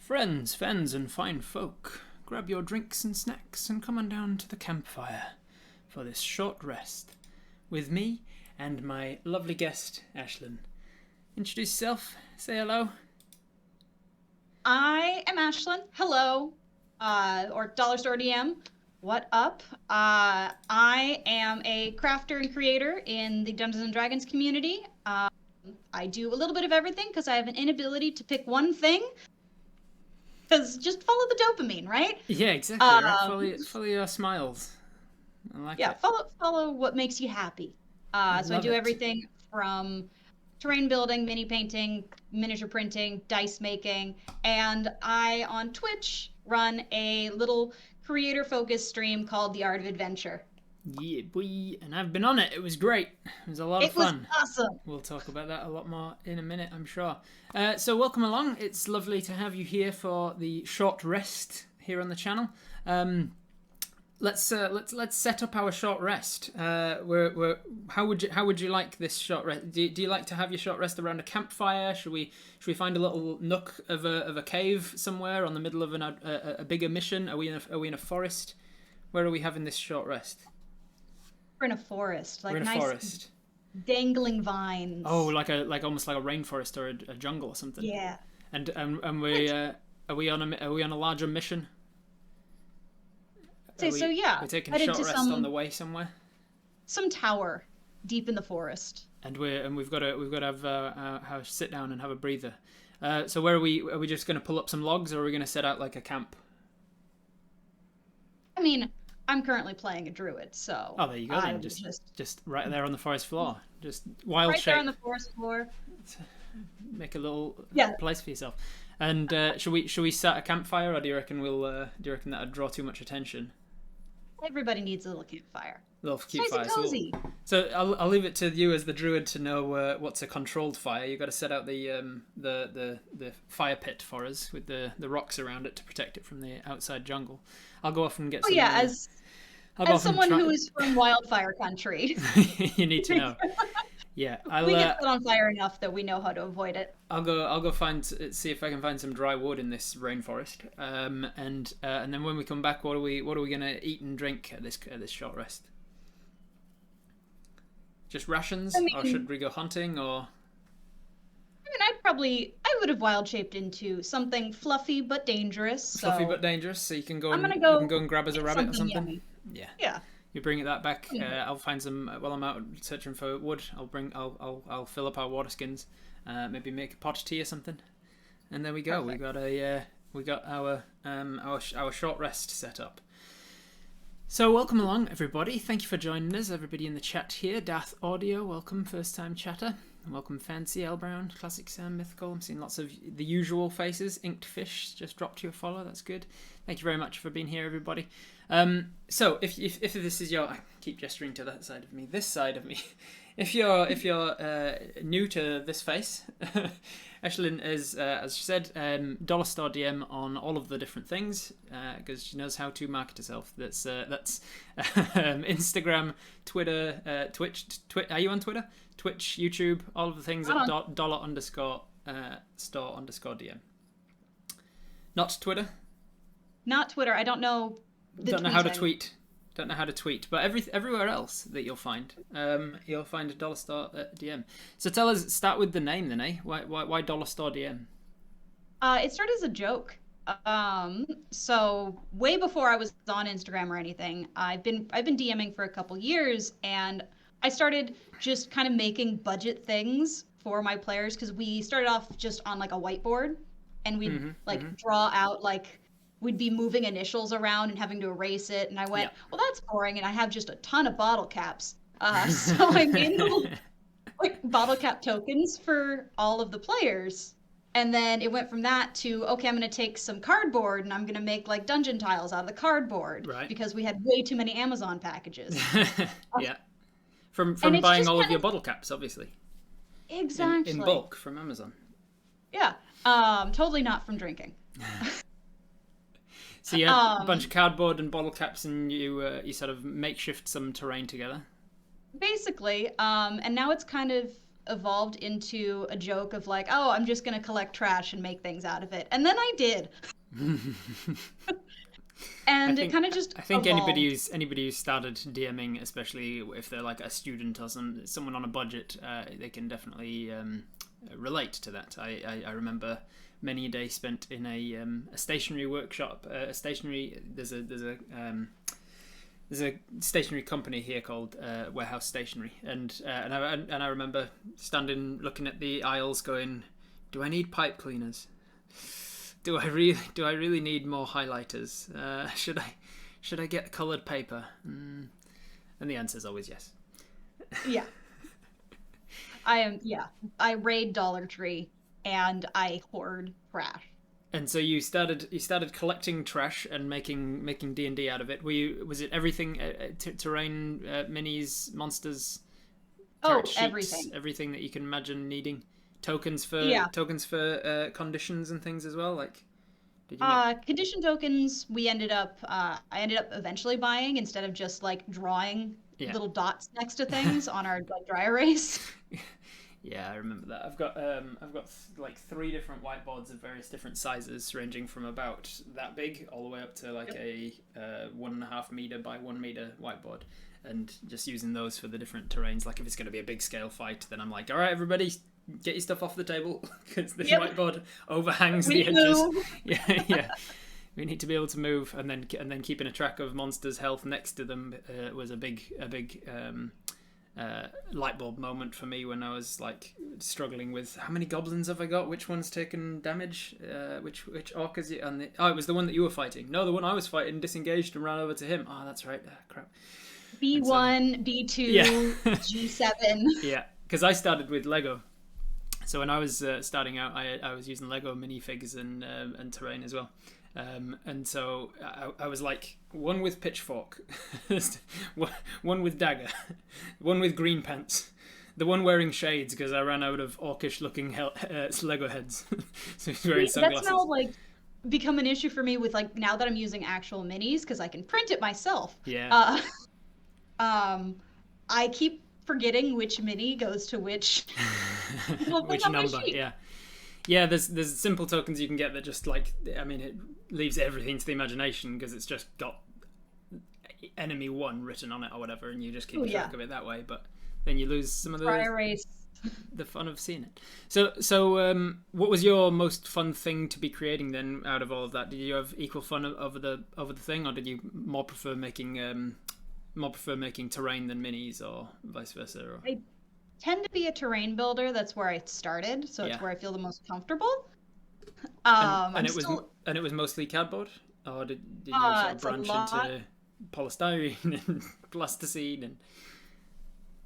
Friends, fens, and fine folk, grab your drinks and snacks and come on down to the campfire for this short rest with me and my lovely guest, Ashlynn. Introduce yourself, say hello. I am Ashlynn. Hello, or Dollar Store DM. What up? I am a crafter and creator in the Dungeons and Dragons community. I do a little bit of everything because I have an inability to pick one thing. Because just follow the dopamine, right? Yeah, exactly. Right? Follow your smiles. I like Yeah, it. follow what makes you happy. So I do everything from terrain building, mini painting, miniature printing, dice making, and I on Twitch run a little creator focused stream called The Art of Adventure. Yeah, boy. And I've been on it. It was great. It was a lot of fun. It was awesome. We'll talk about that a lot more in a minute, I'm sure. So welcome along. It's lovely to have you here for the short rest here on the channel. Let's set up our short rest. How would you like this short rest? Do you like to have your short rest around a campfire? Should we find a little nook of a cave somewhere on the middle of a bigger mission? Are we in a forest? Where are we having this short rest? We're in a forest, like We're in a nice forest. dangling vines. Oh, like almost like a rainforest or a jungle or something. Yeah. And we are we on a larger mission? So yeah, we're taking a short rest on the way somewhere. Some tower deep in the forest. And we've got to have a sit down and have a breather. So where are we? Are we just going to pull up some logs, or are we going to set out like a camp? I mean, I'm currentally playing a druid, so. Oh, there you go. Then just right there on the forest floor, just wild right shape. There on the forest floor. Make a little place for yourself. And should we set a campfire, or do you reckon that'd draw too much attention? Everybody needs a little campfire. Little cute fire. Cozy. So I'll leave it to you as the druid to know what's a controlled fire. You've got to set out the fire pit for us with the rocks around it to protect it from the outside jungle. I'll go off and get some. Yeah, as someone who is from wildfire country. You need to know. Yeah, we get put on fire enough that we know how to avoid it. I'll go see if I can find some dry wood in this rainforest. And then when we come back, what are we gonna eat and drink at this short rest? Just rations, or should we go hunting? Or I mean, I would have wild shaped into something fluffy but dangerous. Fluffy but dangerous, so you can go. You can go and grab us a rabbit or something. Yummy. Yeah. Yeah. You bring that back. I'll find some while I'm out searching for wood. I'll fill up our water skins. Maybe make a pot of tea or something, and there we go. Perfect. We got our short rest set up. So welcome along, everybody. Thank you for joining us. Everybody in the chat here. Dath Audio, welcome, first time chatter. And welcome Fancy, L Brown, Classic Sam, Mythical. I'm seeing lots of the usual faces. Inked Fish just dropped you a follow. That's good. Thank you very much for being here, everybody. So if this is your, I keep gesturing to that side of me, this side of me. If you're new to this face, Ashlynn is, as she said, Dollar Store DM on all of the different things because she knows how to market herself. That's Instagram, Twitter, Twitch. Are you on Twitter? Twitch, YouTube, all of the things at $_store_DM. Not Twitter. Not Twitter. I don't know. Don't know how to tweet. Don't know how to tweet, but everywhere else that you'll find a Dollar Store DM. So tell us, start with the name then, eh? Why Dollar Store DM? It started as a joke. So way before I was on Instagram or anything, I've been DMing for a couple years, and I started just kind of making budget things for my players because we started off just on like a whiteboard, and we'd draw out like. We'd be moving initials around and having to erase it. And I went, well, that's boring. And I have just a ton of bottle caps. So I made little bottle cap tokens for all of the players. And then it went from that to, okay, I'm going to take some cardboard and I'm going to make like dungeon tiles out of the cardboard. Right. Because we had way too many Amazon packages. Yeah. From buying all of your bottle caps, obviously. Exactly. In bulk from Amazon. Yeah. Totally not from drinking. So you had a bunch of cardboard and bottle caps, and you sort of makeshift some terrain together. Basically, and now it's kind of evolved into a joke of like, oh, I'm just gonna collect trash and make things out of it. And then I did. I And it think kind of just I think evolved. anybody who's started DMing, especially if they're like a student or someone on a budget, they can definitely relate to that. I remember many a day spent in a stationery workshop. There's a stationery company here called Warehouse Stationery, and I remember standing looking at the aisles, going, "Do I need pipe cleaners? Do I really need more highlighters? Should I get coloured paper?" And the answer is always yes. Yeah. Yeah. I raid Dollar Tree and I hoard trash. And so you started collecting trash and making D&D out of it. Was it everything, terrain, minis, monsters, Oh, sheets, everything. everything that you can imagine needing? Yeah. Tokens for conditions and things as well. Like, did you make? Condition tokens I ended up eventually buying instead of just like drawing Yeah. little dots next to things on our like dry erase. Yeah, I remember that. I've got like 3 different whiteboards of various different sizes, ranging from about that big all the way up to like Yep. a 1.5 meter by 1 meter whiteboard, and just using those for the different terrains. Like if it's going to be a big scale fight, then I'm like, all right, everybody, get your stuff off the table because this Yep. whiteboard overhangs We the edges. move. Yeah, yeah. We need to be able to move, and then keeping a track of monsters' health next to them was a big light bulb moment for me when I was like struggling with how many goblins have I got? Which one's taken damage? Which orc is it? And it was the one that you were fighting. No, the one I was fighting disengaged and ran over to him. Oh, that's right. Crap. And so, B1, B2, yeah, G7. yeah. Because I started with Lego. So when I was starting out, I was using Lego minifigs and terrain as well. And so I was like one with pitchfork, one with dagger, one with green pants, the one wearing shades because I ran out of orcish looking Lego heads. So he's wearing See, that's sunglasses. now like become an issue for me with like now that I'm using actual minis because I can print it myself. Yeah. Uh, I keep forgetting which mini goes to which little thing Which on my number? sheet. Yeah. Yeah, there's simple tokens you can get that just like, I mean, it leaves everything to the imagination because it's just got enemy 1 written on it or whatever, and you just keep Oh track yeah, of it that way. But then you lose some of dry erase. the fun of seeing it. So what was your most fun thing to be creating then out of all of that? Did you have equal fun over the thing, or did you more prefer making terrain than minis, or vice versa? Or I tend to be a terrain builder. That's where I started, so it's yeah, where I feel the most comfortable. and I'm still it was mostly cardboard, or did you sort of it's a branch lot. into polystyrene and plasticine and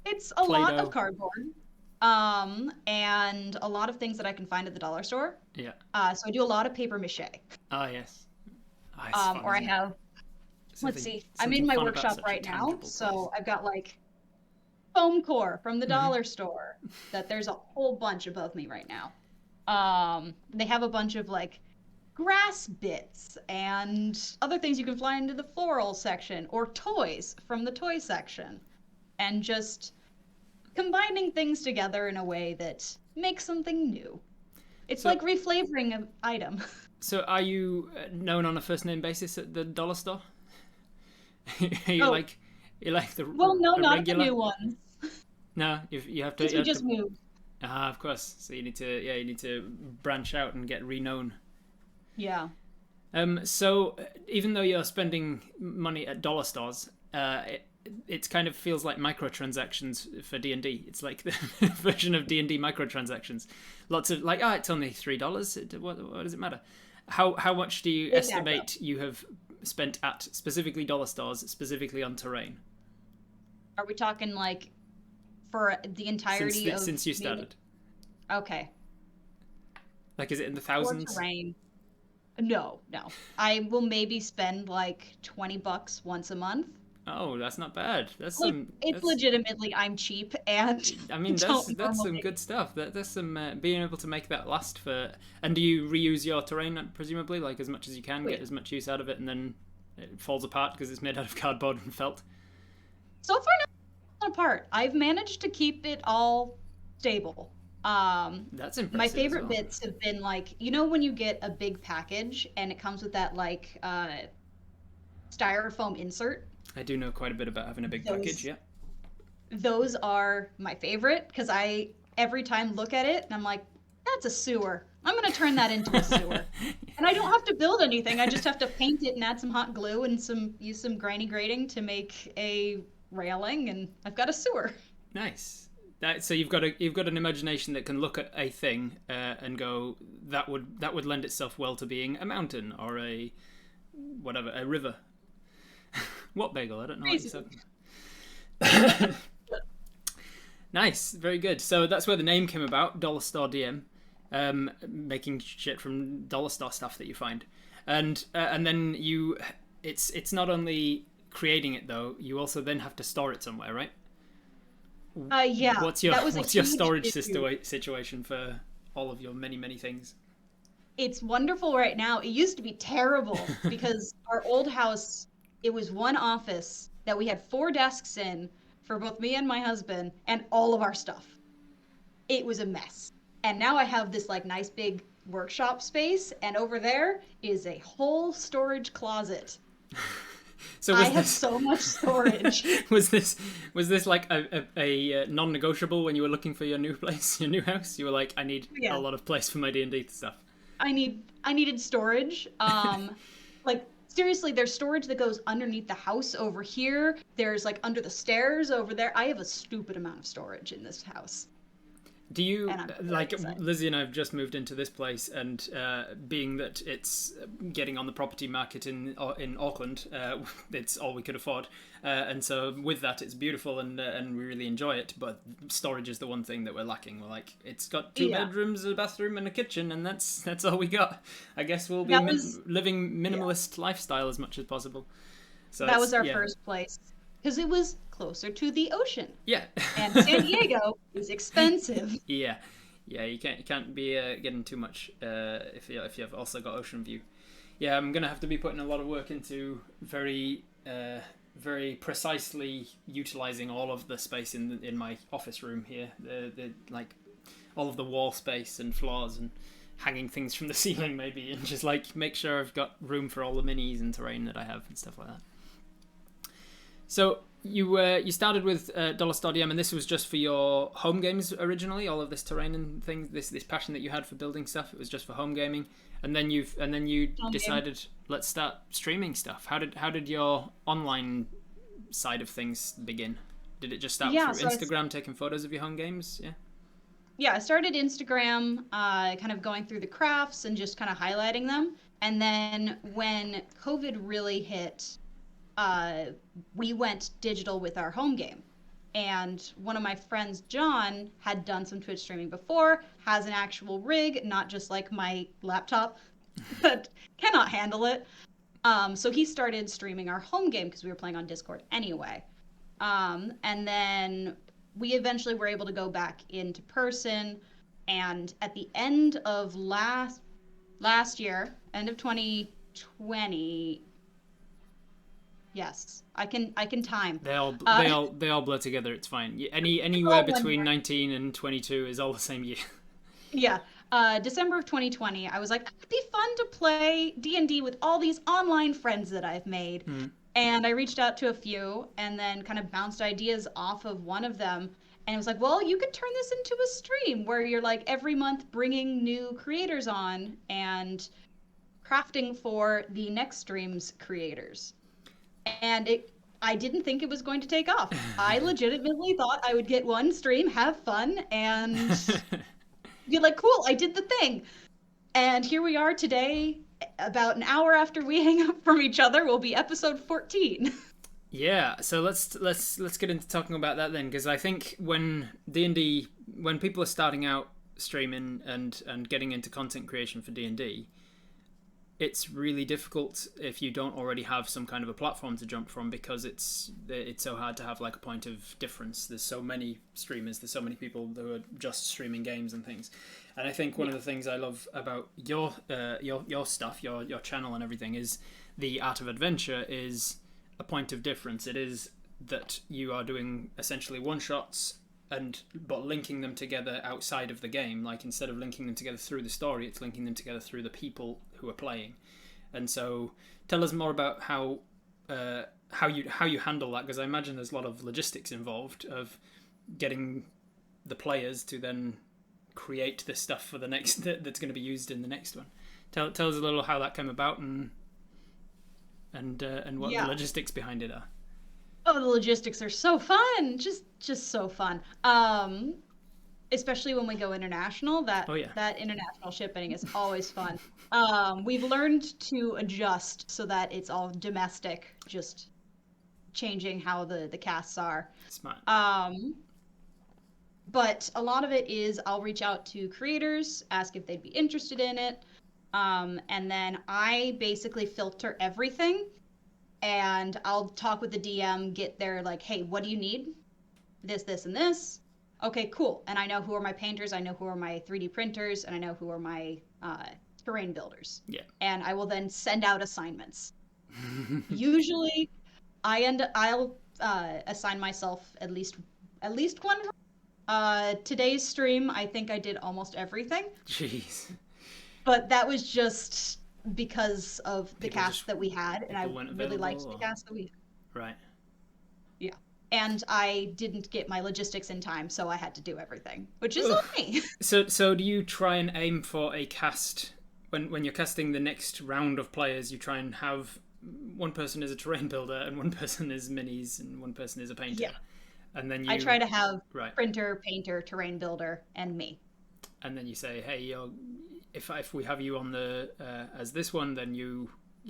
It's a lot of Play-Doh? cardboard. And a lot of things that I can find at the dollar store. Yeah. So I do a lot of paper mache. Ah, yes. Ah, it's fun, Or I isn't it? have, let's Something see, I'm in something my fun about workshop such a right now. tangible place. So I've got like foam core from the Hmm. dollar store that there's a whole bunch above me right now. They have a bunch of like grass bits and other things you can fly into the floral section or toys from the toy section. And just combining things together in a way that makes something new. It's So like reflavoring an item. so are you known on a first name basis at the dollar store? Are you Oh, like the well, no, a not at the regular? new ones, No, you have to since we just moved. of course. So you need to branch out and get reknown. Yeah. So even though you're spending money at dollar stores, it kind of feels like microtransactions for D&D. It's like the version of D&D microtransactions. Lots of like, it's only $3. What does it matter? How much do you It adds up. estimate you have spent at specifically dollar stores, specifically on terrain, Are we talking like for the entirety of since you maybe? started? Okay. Like, is it in the For thousands? terrain. No, no. I will maybe spend like $20 once a month. Oh, that's not bad. That's Like some. it's That's. legitimately I'm cheap and I mean, don't that's some normally. good stuff. That's some being able to make that last for. And do you reuse your terrain presumably, like as much as you can, Oh get yeah. as much use out of it, and then it falls apart because it's made out of cardboard and felt. So far not apart. I've managed to keep it all stable. That's My impressive as favorite well. bits have been like, when you get a big package and it comes with that like styrofoam insert. I do know quite a bit about having a big package. Those Yeah. those are my favorite because I every time look at it and I'm like, that's a sewer. I'm gonna turn that into a sewer. And I don't have to build anything. I just have to paint it and add some hot glue and use some granny grating to make a railing, and I've got a sewer. Nice. So you've got an imagination that can look at a thing and go, that would lend itself well to being a mountain or a whatever, a river. What bagel? I don't know what you Crazy. said. Nice, very good. So that's where the name came about, Dollar Store DM, making shit from dollar store stuff that you find, and then it's not only creating it though, you also then have to store it somewhere, right? Yeah, What's your that was a what's your huge storage issue. situation for all of your many things? It's wonderful right now. It used to be terrible because our old house, it was one office that we had four desks in for both me and my husband and all of our stuff. It was a mess. And now I have this like nice big workshop space, and over there is a whole storage closet. So I was have this so much storage. was this was this like a non-negotiable when you were looking for your new place, your new house? You were like, I need a Yeah. lot of place for my D&D stuff. I needed storage. Like seriously, there's storage that goes underneath the house over here. There's like under the stairs over there. I have a stupid amount of storage in this house, Do you and I'm very like excited. Lizzie and I have just moved into this place, and being that it's getting on the property market in Auckland, it's all we could afford, and so with that, it's beautiful and we really enjoy it. But storage is the one thing that we're lacking. We're like, it's got two Yeah, bedrooms, a bathroom, and a kitchen, and that's all we got. I guess we'll be that was living yeah, minimalist lifestyle as much as possible. So that was it's our yeah, first place because it was closer to the ocean, yeah. and San Diego is expensive. Yeah, yeah, you can't be getting too much if you've also got ocean view. Yeah, I'm gonna have to be putting a lot of work into very precisely utilizing all of the space in my office room here. The like all of the wall space and floors and hanging things from the ceiling maybe, and just like make sure I've got room for all the minis and terrain that I have and stuff like that. So you started with Dollar Store DM, and this was just for your home games originally. All of this terrain and things, this passion that you had for building stuff, it was just for home gaming. And then you Home game. decided, let's start streaming stuff. How did your online side of things begin? Did it just start Yeah, through Instagram, taking photos of your home games? Yeah. I started Instagram, kind of going through the crafts and just kind of highlighting them. And then when COVID really hit, uh, we went digital with our home game. And one of my friends, John, had done some Twitch streaming before, has an actual rig, not just like my laptop that cannot handle it. So he started streaming our home game because we were playing on Discord anyway. And then we eventually were able to go back into person. And at the end of last year, end of 2020, yes, I can time. They all Uh, they all they all blur together. It's fine. Anywhere all one between year. 19 and 22 is all the same year. Yeah. December of 2020, I was like, it'd be fun to play D&D with all these online friends that I've made. Hmm. And I reached out to a few and then kind of bounced ideas off of one of them. And it was like, well, you could turn this into a stream where you're like every month bringing new creators on and crafting for the next stream's creators. And I didn't think it was going to take off. I legitimately thought I would get one stream, have fun, and be like, cool, I did the thing. And here we are today, about an hour after we hang up from each other, will be episode 14. Yeah, so let's get into talking about that then, because I think when D&D, when people are starting out streaming and getting into content creation for D&D, it's really difficult if you don't already have some kind of a platform to jump from, because it's so hard to have like a point of difference. There's so many streamers, there's so many people who are just streaming games and things. And I think one of Yeah. the things I love about your stuff, your channel and everything, is the art of adventure is a point of difference. It is that you are doing essentially one shots but linking them together outside of the game. Like instead of linking them together through the story, it's linking them together through the people who are playing. And so, tell us more about how you handle that, because I imagine there's a lot of logistics involved of getting the players to then create this stuff for the next that's going to be used in the next one. Tell us a little how that came about and what the logistics behind it are. Oh, the logistics are so fun. Just so fun. Especially when we go international, that international shipping is always fun. We've learned to adjust so that it's all domestic, just changing how the casts are. Smart. But a lot of it is I'll reach out to creators, ask if they'd be interested in it. And then I basically filter everything, and I'll talk with the DM, get their like, hey, what do you need? This, and this. Okay, cool. And I know who are my painters, I know who are my 3D printers, and I know who are my terrain builders. Yeah. And I will then send out assignments. Usually, I'll assign myself at least one. Today's stream, I think I did almost everything. Jeez. But that was just because of the cast that we had, and I really liked the cast that we had. Right. Yeah. And I didn't get my logistics in time, so I had to do everything, which is okay. So do you try and aim for a cast when you're casting the next round of players? You try and have one person is a terrain builder, and one person is minis, and one person is a painter. Yeah. And then I try to have printer, painter, terrain builder, and me. And then you say, hey, if we have you on the as this one, then you're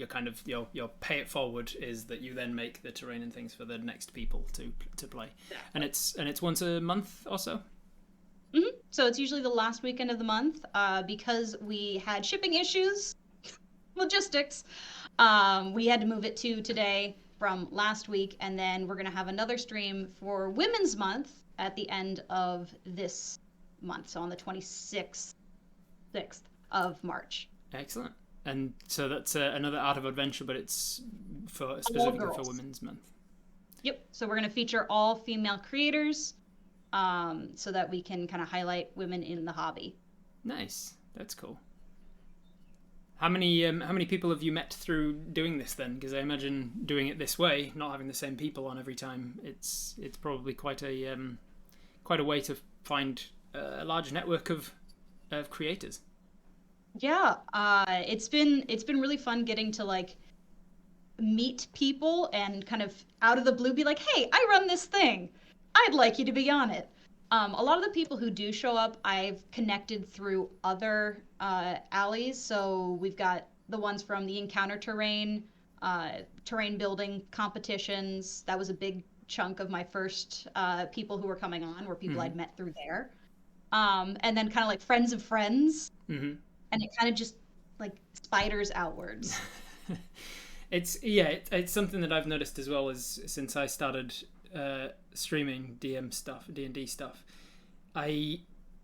kind of your pay it forward is that you then make the terrain and things for the next people to play. Exactly. And it's once a month or so. Mm-hmm. So it's usually the last weekend of the month, because we had shipping issues, logistics. We had to move it to today from last week, and then we're going to have another stream for Women's Month at the end of this month, so on the 6th of March. Excellent. And so that's another Art of Adventure, but it's specifically for Women's Month. Yep. So we're going to feature all female creators, so that we can kind of highlight women in the hobby. Nice. That's cool. How many people have you met through doing this then? Because I imagine doing it this way, not having the same people on every time, it's probably quite a way to find a large network of creators. Yeah, it's been really fun getting to like meet people and kind of out of the blue be like, hey, I run this thing, I'd like you to be on it. A lot of the people who do show up, I've connected through other alleys. So we've got the ones from the Encounter terrain building competitions. That was a big chunk of my first people who were coming on, were people I'd met through there. And then kind of like friends of friends. Mm-hmm. And it kind of just like spiders outwards. It's something that I've noticed as well, as since I started streaming D&D stuff,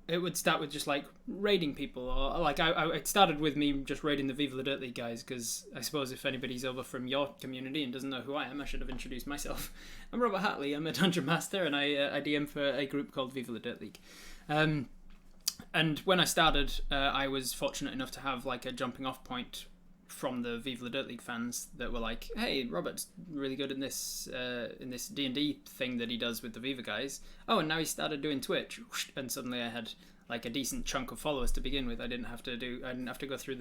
it would start with just like raiding people, or like it started with me just raiding the Viva la Dirt League guys, because I suppose if anybody's over from your community and doesn't know who I am, I should have introduced myself. I'm Robert Hartley, I'm a dungeon master, and I DM for a group called Viva la Dirt League. And when I started, I was fortunate enough to have like a jumping off point from the Viva la Dirt League fans that were like, hey, Robert's really good in this D&D thing that he does with the Viva guys. Oh, and now he started doing Twitch. And suddenly I had like a decent chunk of followers to begin with. I didn't have to go through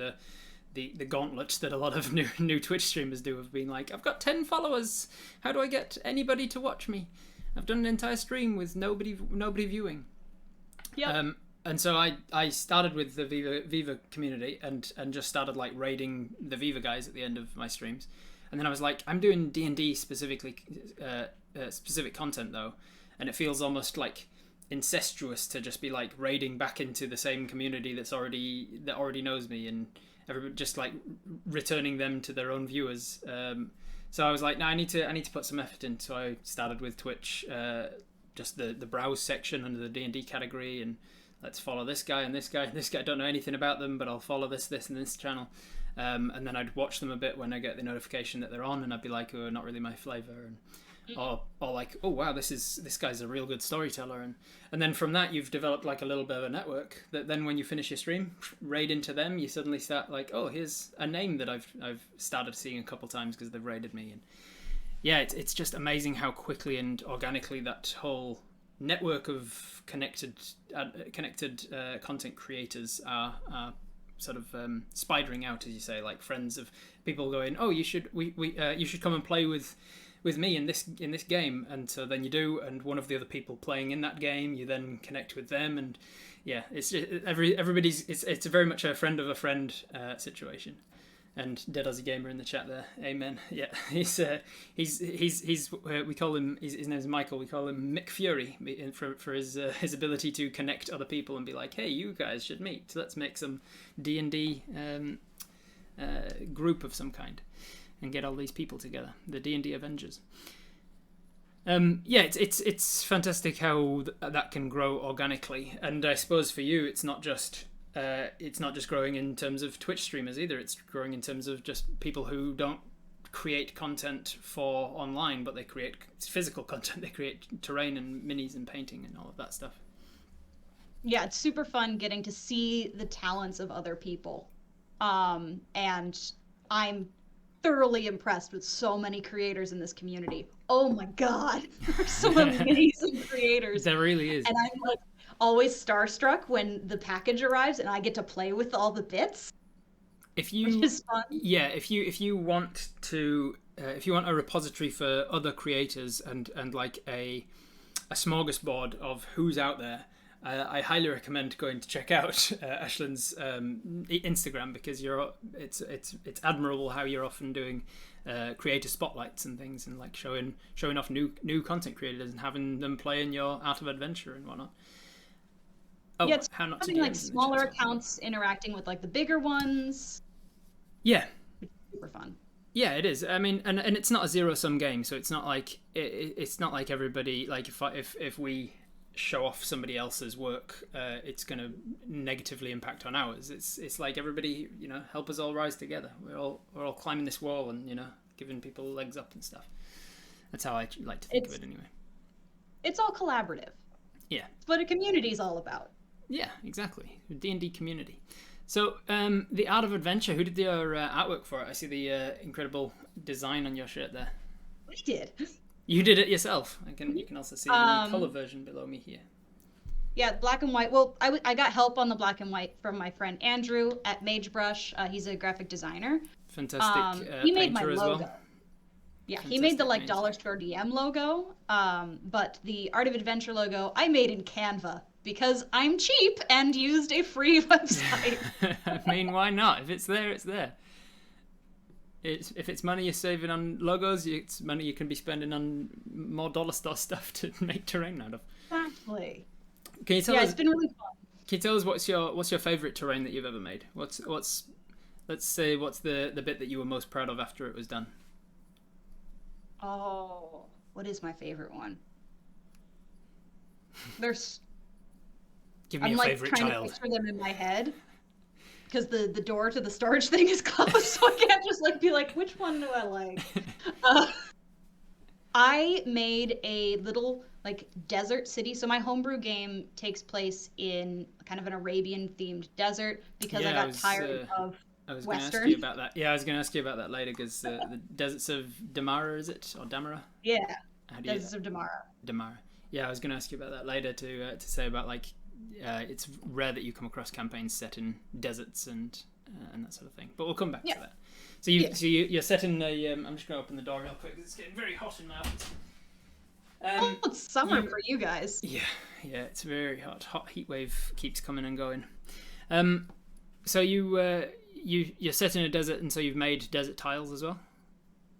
the gauntlet that a lot of new Twitch streamers do of being like, I've got 10 followers. How do I get anybody to watch me? I've done an entire stream with nobody viewing. Yeah. And so I started with the Viva community and just started like raiding the Viva guys at the end of my streams. And then I was like, I'm doing D&D specifically, specific content though. And it feels almost like incestuous to just be like raiding back into the same community that already knows me, and everybody just like returning them to their own viewers. So I was like, no, I need to put some effort in. So I started with Twitch, just the browse section under the D&D category, and let's follow this guy and this guy and this guy. I don't know anything about them, but I'll follow this and this channel. And then I'd watch them a bit when I get the notification that they're on, and I'd be like, oh, not really my flavour. or like, oh wow, this guy's a real good storyteller, and then from that you've developed like a little bit of a network that then when you finish your stream, raid into them, you suddenly start like, oh, here's a name that I've started seeing a couple times because they've raided me. And yeah, it's just amazing how quickly and organically that whole network of connected content creators are sort of spidering out, as you say, like friends of people going, oh, you should you should come and play with me in this game. And so then you do, and one of the other people playing in that game, you then connect with them. And yeah, it's just, everybody's it's very much a friend of a friend situation. And Dead Aussie Gamer in the chat there, amen. Yeah, he's we call him, his name is Michael, we call him Mick Fury for his ability to connect other people and be like, hey, you guys should meet, let's make some D&D group of some kind and get all these people together, the D&D Avengers. Yeah, it's fantastic how that can grow organically. And I suppose for you, it's not just growing in terms of Twitch streamers either. It's growing in terms of just people who don't create content for online, but they create physical content. They create terrain and minis and painting and all of that stuff. Yeah, it's super fun getting to see the talents of other people. And I'm thoroughly impressed with so many creators in this community. Oh my God, there are some amazing creators. There really is. And I'm like, always starstruck when the package arrives and I get to play with all the bits. Which is fun. Yeah, if you want a repository for other creators and like a smorgasbord of who's out there, I highly recommend going to check out Ashlynn's Instagram, because it's admirable how you're often doing creator spotlights and things, and like showing off new content creators and having them play in your Art of Adventure and whatnot. Oh, yeah, it's having like smaller accounts interacting with like the bigger ones. Yeah, super fun. Yeah, it is. I mean, and it's not a zero-sum game, so it's not like it's not like everybody, like if we show off somebody else's work, it's going to negatively impact on ours. It's like everybody, help us all rise together. We're all climbing this wall and giving people legs up and stuff. That's how I like to think of it anyway. It's all collaborative. Yeah, it's what a community is all about. Yeah, exactly. D&D community. So, the Art of Adventure, who did your artwork for it? I see the incredible design on your shirt there. We did. You did it yourself. You can also see the color version below me here. Yeah, black and white. Well, I got help on the black and white from my friend Andrew at Magebrush. He's a graphic designer. Fantastic. He made my logo. Well. Yeah, he made the like Dollar Store DM logo. But the Art of Adventure logo I made in Canva, because I'm cheap and used a free website. I mean, why not? If it's there, it's there. If it's money you're saving on logos, it's money you can be spending on more dollar store stuff to make terrain out of. Exactly. Can you tell us? It's been really fun. Can you tell us what's your favorite terrain that you've ever made? What's let's say what's the bit that you were most proud of after it was done? Oh, what is my favorite one? There's. Give me I'm a favorite trying child. to picture them in my head, because the door to the storage thing is closed, so I can't just be like, which one do I like? I made a little desert city. So my homebrew game takes place in kind of an Arabian themed desert, because I got tired of I was Western. going to ask you about that. Yeah, I was going to ask you about that later, because the deserts of Damara, is it, or Damara? Yeah, deserts of Damara. Damara. Yeah, I was going to ask you about that later to say about it's rare that you come across campaigns set in deserts and that sort of thing. But we'll come back to that. So you're set in a. I'm just going to open the door real quick. It's getting very hot in my office. It's summer for you guys. Yeah, it's very hot. Hot heat wave keeps coming and going. So you're set in a desert, and so you've made desert tiles as well?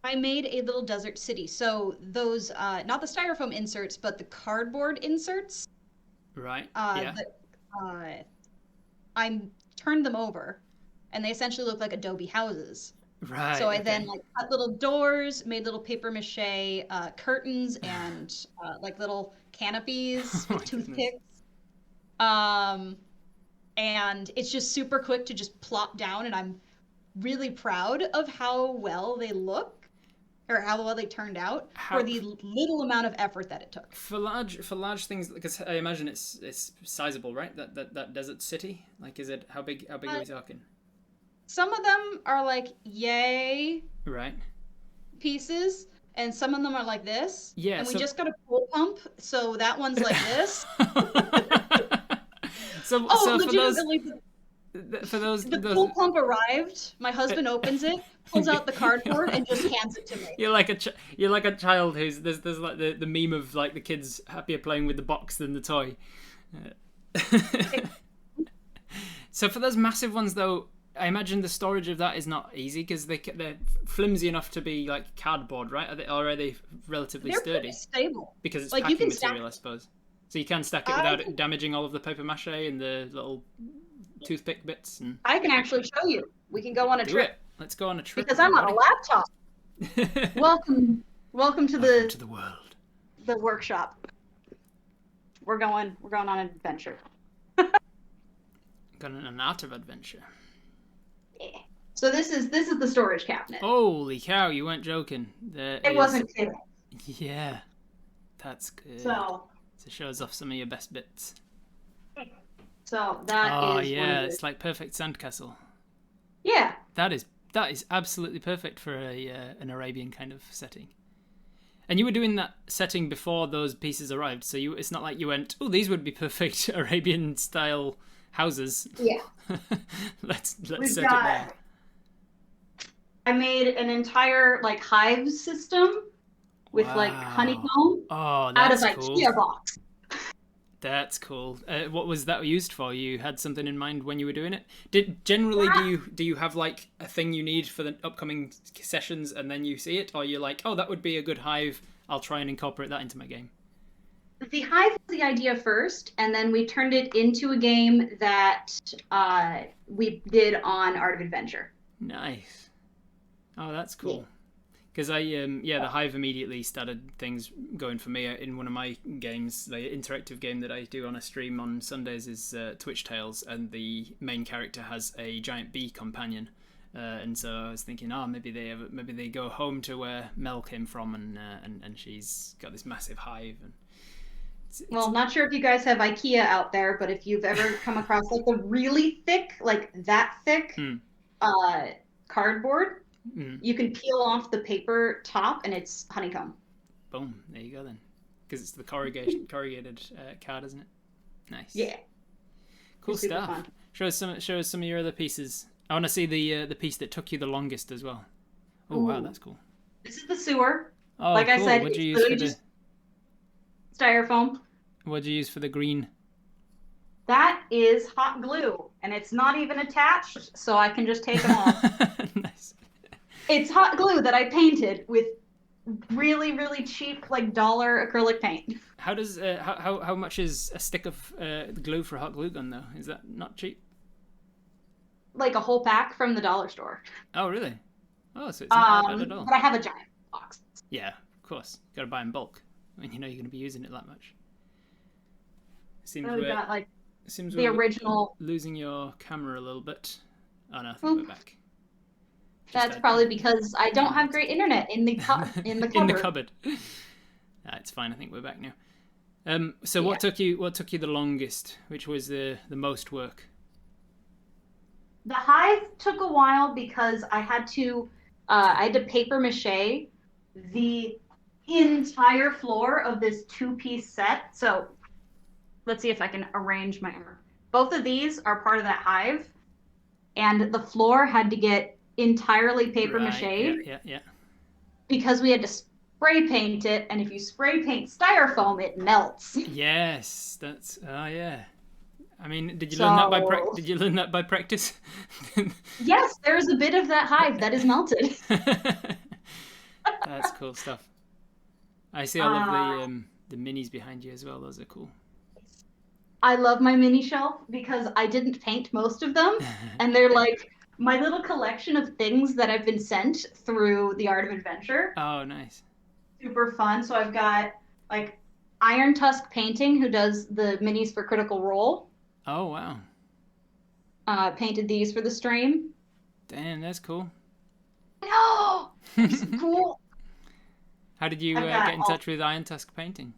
I made a little desert city. So those, not the styrofoam inserts, but the cardboard inserts. Right. I turned them over, and they essentially look like Adobe houses. Right. So I then cut little doors, made little paper mache curtains, and little canopies with toothpicks. And it's just super quick to just plop down, and I'm really proud of how well they look. or how well they turned out for How the little amount of effort that it took. for large things, because I imagine it's sizable, right? That desert city. Like, is it how big are we talking? Some of them are like yay Right. pieces, and some of them are like this. Yeah. And we So just got a pool pump, so that one's like this. so Oh, so legitimately, for those the pool pump arrived. My husband opens it, pulls out the cardboard, and just hands it to me. you're like a child who's there's like the meme of like the kids happier playing with the box than the toy. So for those massive ones though, I imagine the storage of that is not easy because they're flimsy enough to be like cardboard, right? Are they relatively They're sturdy? pretty stable. Because it's Like, you packing can stack material, I suppose. So you can stack it I without can- it damaging all of the paper mache and the little toothpick bits. And I can actually show you. We can go on a do trip it. Let's go on a trip. because I'm on a laptop. laptop. Welcome Welcome to the world. the workshop. We're going on an adventure. Got an art of adventure. Yeah. So this is the storage cabinet. Holy cow! You weren't joking. It wasn't kidding. Yeah, that's good. So it shows off some of your best bits. that Oh is yeah, one of it's like perfect sandcastle. yeah. That is absolutely perfect for an Arabian kind of setting. And you were doing that setting before those pieces arrived, so it's not like you went, oh, these would be perfect Arabian style houses. Yeah. let's We've set it got- there. I made an entire like hive system with like Wow. honeycomb Oh, out that's of cool. IKEA box. That's cool. What was that used for? You had something in mind when you were doing it? Do you have like a thing you need for the upcoming sessions, and then you see it, or you're like, oh, that would be a good hive. I'll try and incorporate that into my game. The hive was the idea first, and then we turned it into a game that we did on Art of Adventure. Nice. Oh, that's cool. Because the hive immediately started things going for me in one of my games. The interactive game that I do on a stream on Sundays is Twitch Tales, and the main character has a giant bee companion. And so I was thinking, maybe they go home to where Mel came from, and she's got this massive hive. And Well, not sure if you guys have IKEA out there, but if you've ever come across like the really thick, like that thick cardboard, you can peel off the paper top and it's honeycomb. Boom, there you go then. Because it's the corrugated card, isn't it? Nice. Yeah. Cool Super stuff. fun. Show us some of your other pieces. I want to see the piece that took you the longest as well. Oh wow, that's cool. This is the sewer. Oh, like cool. I said, What'd you it's use really for just styrofoam. What'd you use for the green? That is hot glue, and it's not even attached, so I can just take them off. Nice. It's hot glue that I painted with really, really cheap, like dollar acrylic paint. How does how much is a stick of glue for a hot glue gun though? Is that not cheap? Like a whole pack from the dollar store. Oh really? Oh, so it's not that bad at all. But I have a giant box. Yeah, of course. Got to buy in bulk when you know you're going to be using it that much. Seems We got like seems the we're original. losing your camera a little bit. Oh no, I think Well, we're back. That's probably because I don't have great internet in the cupboard. In the cupboard. It's fine. I think we're back now. So what took you the longest? Which was the most work? The hive took a while because I had to paper mache the entire floor of this 2-piece set. So let's see if I can arrange my arm. Both of these are part of that hive, and the floor had to get entirely paper mache. Yeah. Because we had to spray paint it, and if you spray paint styrofoam, it melts. Yes, that's yeah. I mean, did you learn that by practice? Yes, there's a bit of that hive that is melted. That's cool stuff. I see all of the minis behind you as well. Those are cool. I love my mini shelf because I didn't paint most of them, and they're like my little collection of things that I've been sent through the Art of Adventure. Oh, nice. Super fun. So I've got like Iron Tusk Painting, who does the minis for Critical Role. Oh, wow. Painted these for the stream. Damn, that's cool. No, it's cool. How did you I've got get in touch with Iron Tusk Painting?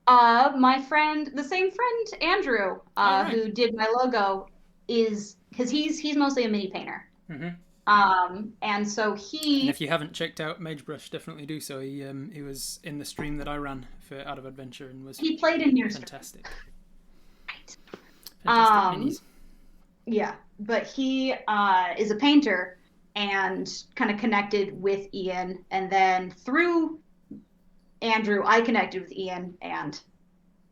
my friend, the same friend Andrew, Oh, right. who did my logo, is because he's mostly a mini painter. Mm-hmm. And so And he if you haven't checked out Magebrush, definitely do so. He was in the stream that I ran for Out of Adventure and was he played in your fantastic. Right. Fantastic minis. Yeah, but he is a painter and kind of connected with Ian, and then through Andrew, I connected with Ian, and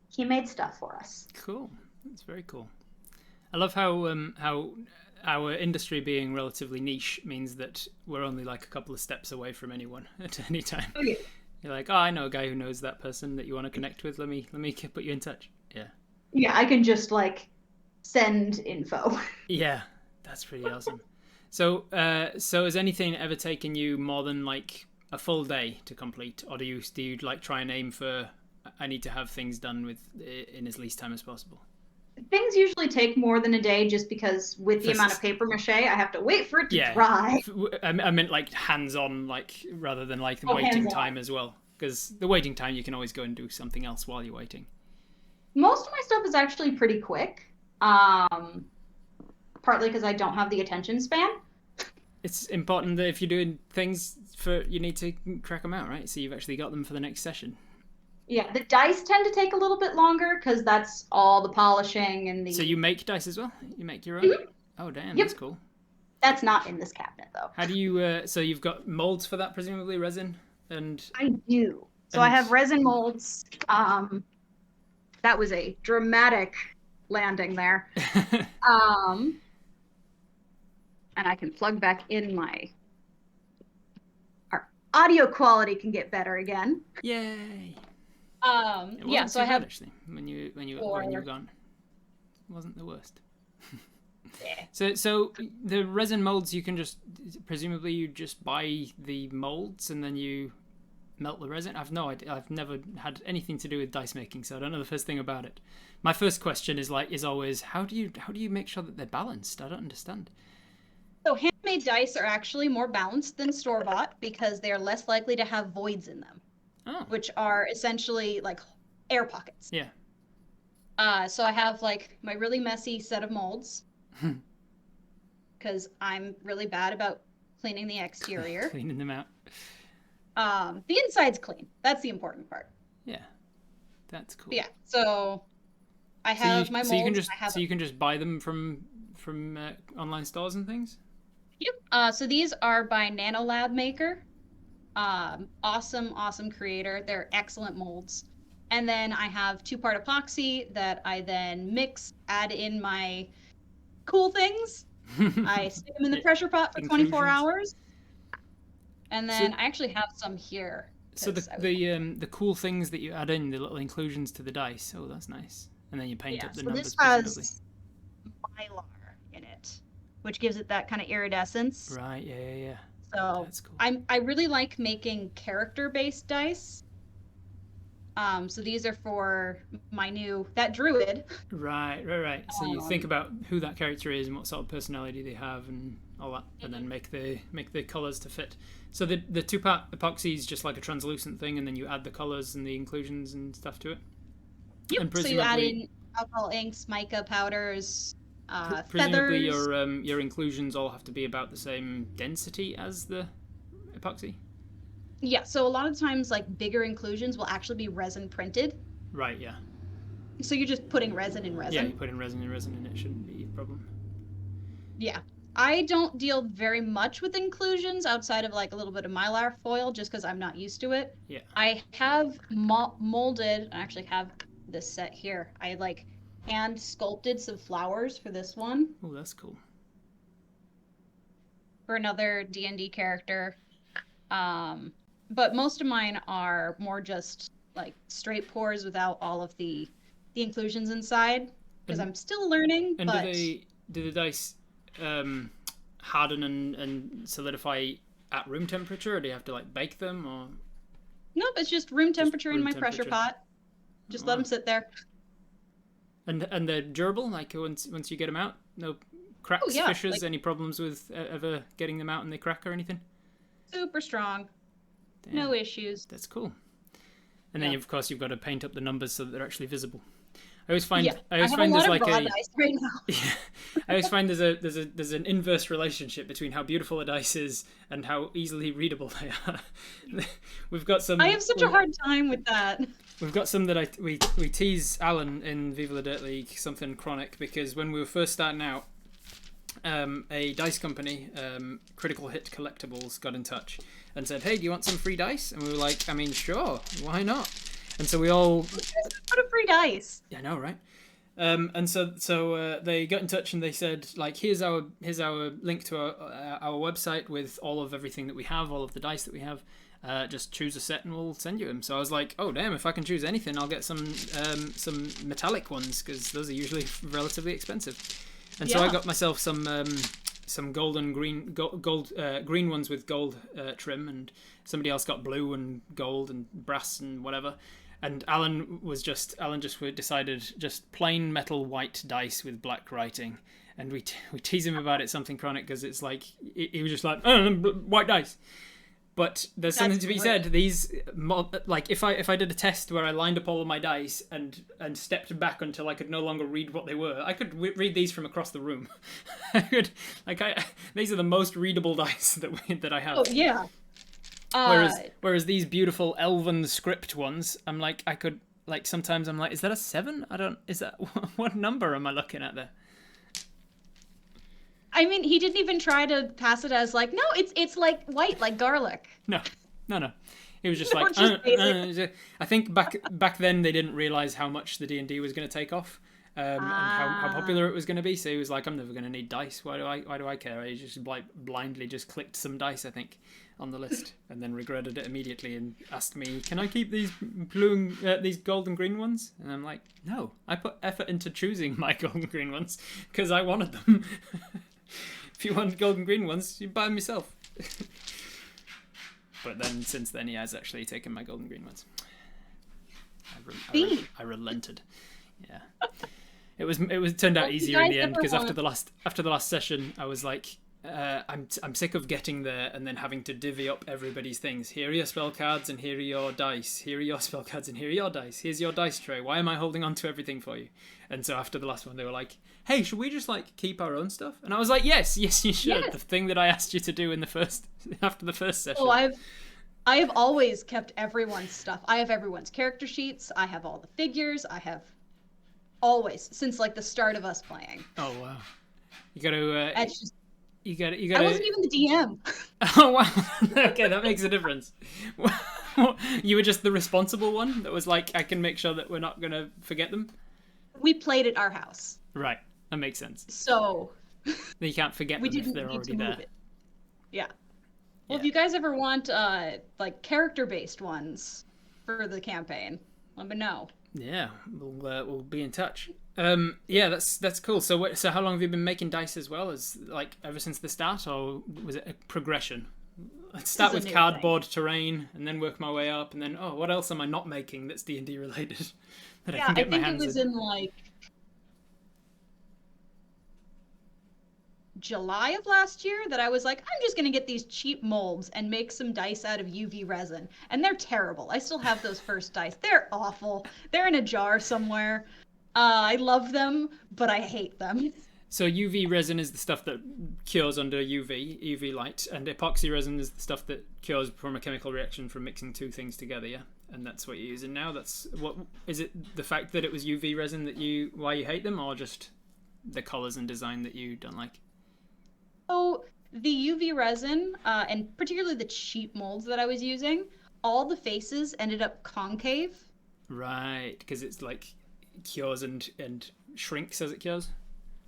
he made stuff for us. Cool. That's very cool. I love how our industry being relatively niche means that we're only like a couple of steps away from anyone at any time. Oh, yeah. You're like, oh, I know a guy who knows that person that you want to connect with. Let me put you in touch. Yeah. Yeah, I can just like send info. Yeah, that's pretty awesome. So, so has anything ever taken you more than like a full day to complete, or do you like try and aim for? I need to have things done in as least time as possible. Things usually take more than a day just because with the amount of paper mache, I have to wait for it to dry. I meant like hands-on, like rather than like the waiting hands-on. time as well. Because the waiting time, you can always go and do something else while you're waiting. Most of my stuff is actually pretty quick. Partly because I don't have the attention span. It's important that if you're doing things you need to crack them out, right? So you've actually got them for the next session. Yeah, the dice tend to take a little bit longer because that's all the polishing and the. So you make dice as well? You make your own? Mm-hmm. Oh, damn, Yep. That's cool. That's not in this cabinet though. How do you? So you've got molds for that, presumably resin, and. I do. So I have resin molds. That was a dramatic landing there. And I can plug back in my. Our audio quality can get better again. Yay! Yeah. So I have. Actually, when you were gone, it wasn't the worst. Yeah. So the resin molds, you can presumably you just buy the molds and then you melt the resin. I've no idea. I've never had anything to do with dice making, so I don't know the first thing about it. My first question is always how do you make sure that they're balanced? I don't understand. So handmade dice are actually more balanced than store-bought because they are less likely to have voids in them, which are essentially like air pockets. Yeah. So I have like my really messy set of molds because I'm really bad about cleaning the exterior. Cleaning them out. The inside's clean. That's the important part. Yeah, that's cool. Yeah. So I have my molds. So you can just buy them from online stores and things. Yep. So these are by Nanolab Maker. Awesome creator. They're excellent molds. And then I have 2-part epoxy that I then mix, add in my cool things. I stick them in the pressure pot for 24 hours. And then I actually have some here. So the cool things that you add in, the little inclusions to the dice. Oh, that's nice. And then you paint up the numbers. This has mylar in it, which gives it that kind of iridescence. Right. Yeah. So that's cool. I really like making character-based dice. So these are for my that druid. Right. So you think about who that character is and what sort of personality they have and all that, and then make the colors to fit. So the 2-part epoxy is just like a translucent thing, and then you add the colors and the inclusions and stuff to it. Yep. And so you add in alcohol inks, mica powders, presumably feathers. your inclusions all have to be about the same density as the epoxy. Yeah, so a lot of times, like, bigger inclusions will actually be resin printed. Right, yeah. So you're just putting resin in resin. Yeah, you put in resin and it shouldn't be a problem. Yeah. I don't deal very much with inclusions outside of, like, a little bit of mylar foil just because I'm not used to it. Yeah. I have molded, I actually have this set here. I, like, hand sculpted some flowers for this one. Oh, that's cool. For another D&D character. But most of mine are more just like straight pours without all of the inclusions inside because I'm still learning. And but... do the dice harden and solidify at room temperature, or do you have to like bake them? Or nope, it's just room temperature in my pressure pot. Just let them sit there. And they're durable. Like once you get them out, no cracks, fissures, any problems with ever getting them out and they crack or anything? Super strong. No issues. That's cool. And then, of course, you've got to paint up the numbers so that they're actually visible. I always find there's like a dice right now. I always find there's an inverse relationship between how beautiful a dice is and how easily readable they are. We've got some. I have such a hard time with that. We've got some that we tease Alan in Viva la Dirt League something chronic, because when we were first starting out, a dice company, Critical Hit Collectibles, got in touch and said, "Hey, do you want some free dice?" And we were like, "I mean, sure, why not?" And so we all put a free dice. Yeah, I know, right? And so they got in touch and they said, like, here's our link to our website with all of everything that we have, all of the dice that we have. Just choose a set and we'll send you them. So I was like, oh damn, if I can choose anything, I'll get some metallic ones, because those are usually relatively expensive. And so I got myself some gold and green green ones with gold trim, and somebody else got blue and gold and brass and whatever. And Alan just decided just plain metal white dice with black writing, and we tease him about it, something chronic, because it's like he was just like, oh, white dice. But there's something to be said. These, like, if I did a test where I lined up all of my dice and stepped back until I could no longer read what they were, I could read these from across the room. These are the most readable dice that I have. Oh yeah. Whereas these beautiful elven script ones, I'm like, I could, like, sometimes I'm like, is that a 7? What number am I looking at there? I mean, he didn't even try to pass it as like, no, it's like white, like garlic. No. He was just like, I think back then they didn't realize how much the D&D was going to take off, and how popular it was going to be. So he was like, I'm never going to need dice. Why do I care? He just like blindly just clicked some dice, I think, on the list, and then regretted it immediately and asked me, can I keep these these gold and green ones? And I'm like, no, I put effort into choosing my gold and green ones because I wanted them. If you want gold and green ones, you buy them yourself. But then, since then, he has actually taken my gold and green ones. I relented. Yeah, it turned out easier in the end, because after the last session, I was like, I'm sick of getting there and then having to divvy up everybody's things. Here are your spell cards and here are your dice. Here are your spell cards and here are your dice. Here's your dice tray. Why am I holding on to everything for you? And so after the last one, they were like, hey, should we just like keep our own stuff? And I was like, yes, you should. Yes. The thing that I asked you to do after the first session. Oh, I have always kept everyone's stuff. I have everyone's character sheets. I have all the figures. I have always, since like the start of us playing. Oh wow. You got to You got. I wasn't even the DM. Oh wow. Okay, that makes a difference. You were just the responsible one that was like, I can make sure that we're not gonna forget them. We played at our house. Right, that makes sense. So you can't forget them if they're already there. Yeah. Well, if you guys ever want like character-based ones for the campaign, let me know. Yeah, we'll be in touch. Yeah, that's cool. So how long have you been making dice as well? As like ever since the start, or was it a progression? Let's start with cardboard terrain and then work my way up, and then what else am I not making that's D&D related that I can get my hands in? I think it was in like July of last year that I was like, I'm just gonna get these cheap molds and make some dice out of UV resin, and they're terrible. I still have those first dice. They're awful. They're in a jar somewhere. I love them, but I hate them. So UV resin is the stuff that cures under UV light, and epoxy resin is the stuff that cures from a chemical reaction from mixing two things together, yeah? And that's what you're using now? That's what is it, the fact that it was UV resin why you hate them, or just the colours and design that you don't like? So the UV resin, and particularly the cheap molds that I was using, all the faces ended up concave. Right, because it's like cures and shrinks as it cures.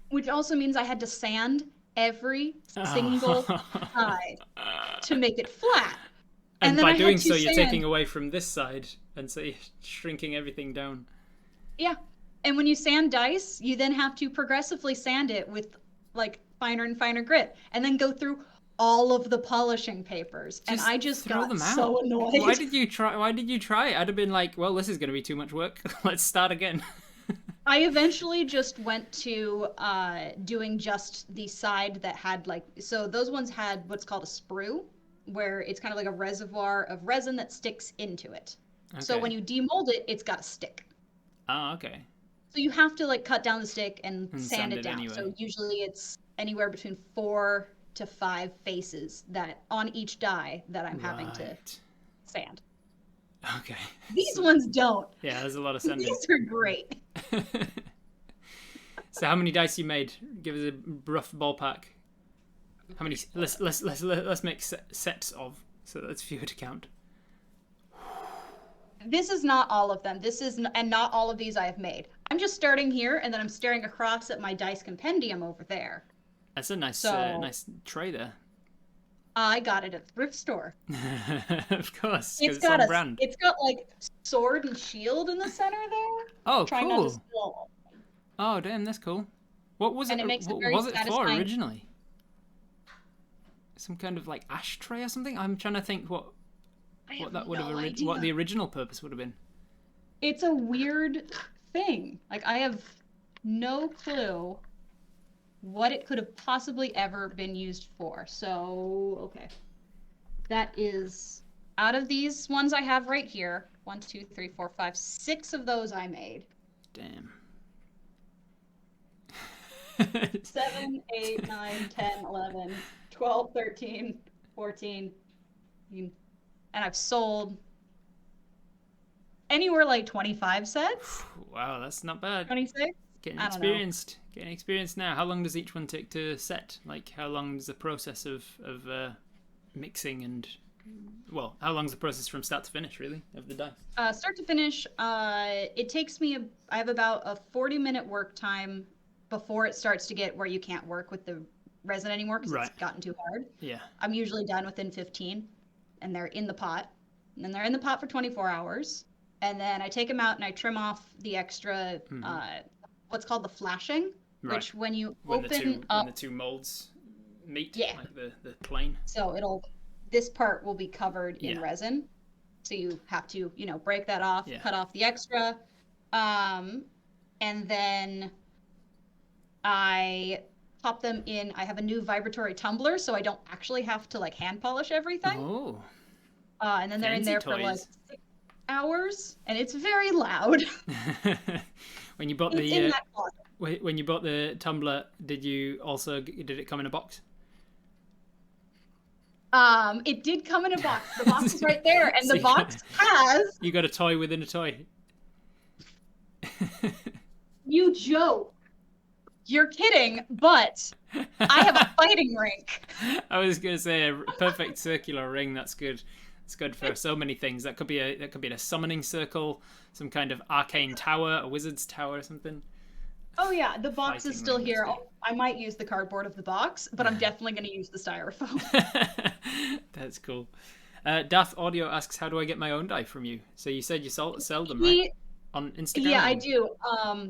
Which also means I had to sand every single side to make it flat. And by doing so, you're taking away from this side, and so you're shrinking everything down. Yeah, and when you sand dice, you then have to progressively sand it with like finer and finer grit, and then go through all of the polishing papers. And I just got so annoyed. Why did you try? I'd have been like, well, this is going to be too much work. Let's start again. I eventually just went to doing just the side that had like, so those ones had what's called a sprue, where it's kind of like a reservoir of resin that sticks into it. Okay. So when you demold it, it's got a stick. Oh, okay. So you have to like cut down the stick and sand it down. anyway. So usually it's anywhere between 4 to 5 faces that on each die that I'm having to sand. Okay. These ones don't. Yeah, there's a lot of sanding. These are great. So how many dice you made? Give us a rough ballpark. How many? Let's make sets of, so that's fewer to count. This is not all of them. And not all of these I have made. I'm just starting here, and then I'm staring across at my dice compendium over there. That's a nice tray there. I got it at the thrift store. Of course, it's on brand. It's got like sword and shield in the center there. Oh, Trying cool. Not to spill. Oh, damn, that's cool. What was it? What was it for originally? Some kind of like ashtray or something? I'm trying to think what that would have what the original purpose would have been. It's a weird thing. Like I have no clue what it could have possibly ever been used for. So, okay. That is out of these ones I have right here. 1, 2, 3, 4, 5, 6 of those I made. Damn. 7, 8, 9, 10, 11, 12, 13, 14. And I've sold anywhere like 25 sets. Wow, that's not bad. 26? Getting experienced now. How long does each one take to set? Like, how long is the process of mixing and... Well, how long is the process from start to finish, really, of the dice? Start to finish, it takes me... I have about a 40-minute work time before it starts to get where you can't work with the resin anymore because it's gotten too hard. Yeah. I'm usually done within 15, and they're in the pot. And then they're in the pot for 24 hours. And then I take them out and I trim off the extra, what's called the flashing, which when you open up... When the two molds meet, yeah. like the plane. So this part will be covered in resin. So you have to, break that off, cut off the extra. And then I pop them in. I have a new vibratory tumbler, so I don't actually have to hand polish everything. Oh. And then they're in there for 6 hours, and it's very loud. When you bought when you bought the tumbler, did it come in a box? It did come in a box. The box is right there, and the box has... You got a toy within a toy. You joke. You're kidding, but I have a fighting rink. I was gonna say a perfect circular ring. That's good. It's good for so many things. That could be a summoning circle, some kind of arcane tower, a wizard's tower or something. Oh yeah, the box is still here. I might use the cardboard of the box, but I'm definitely going to use the styrofoam. That's cool. Dath Audio asks, how do I get my own die from you? So you said you sell them, right? On Instagram? Yeah, I do.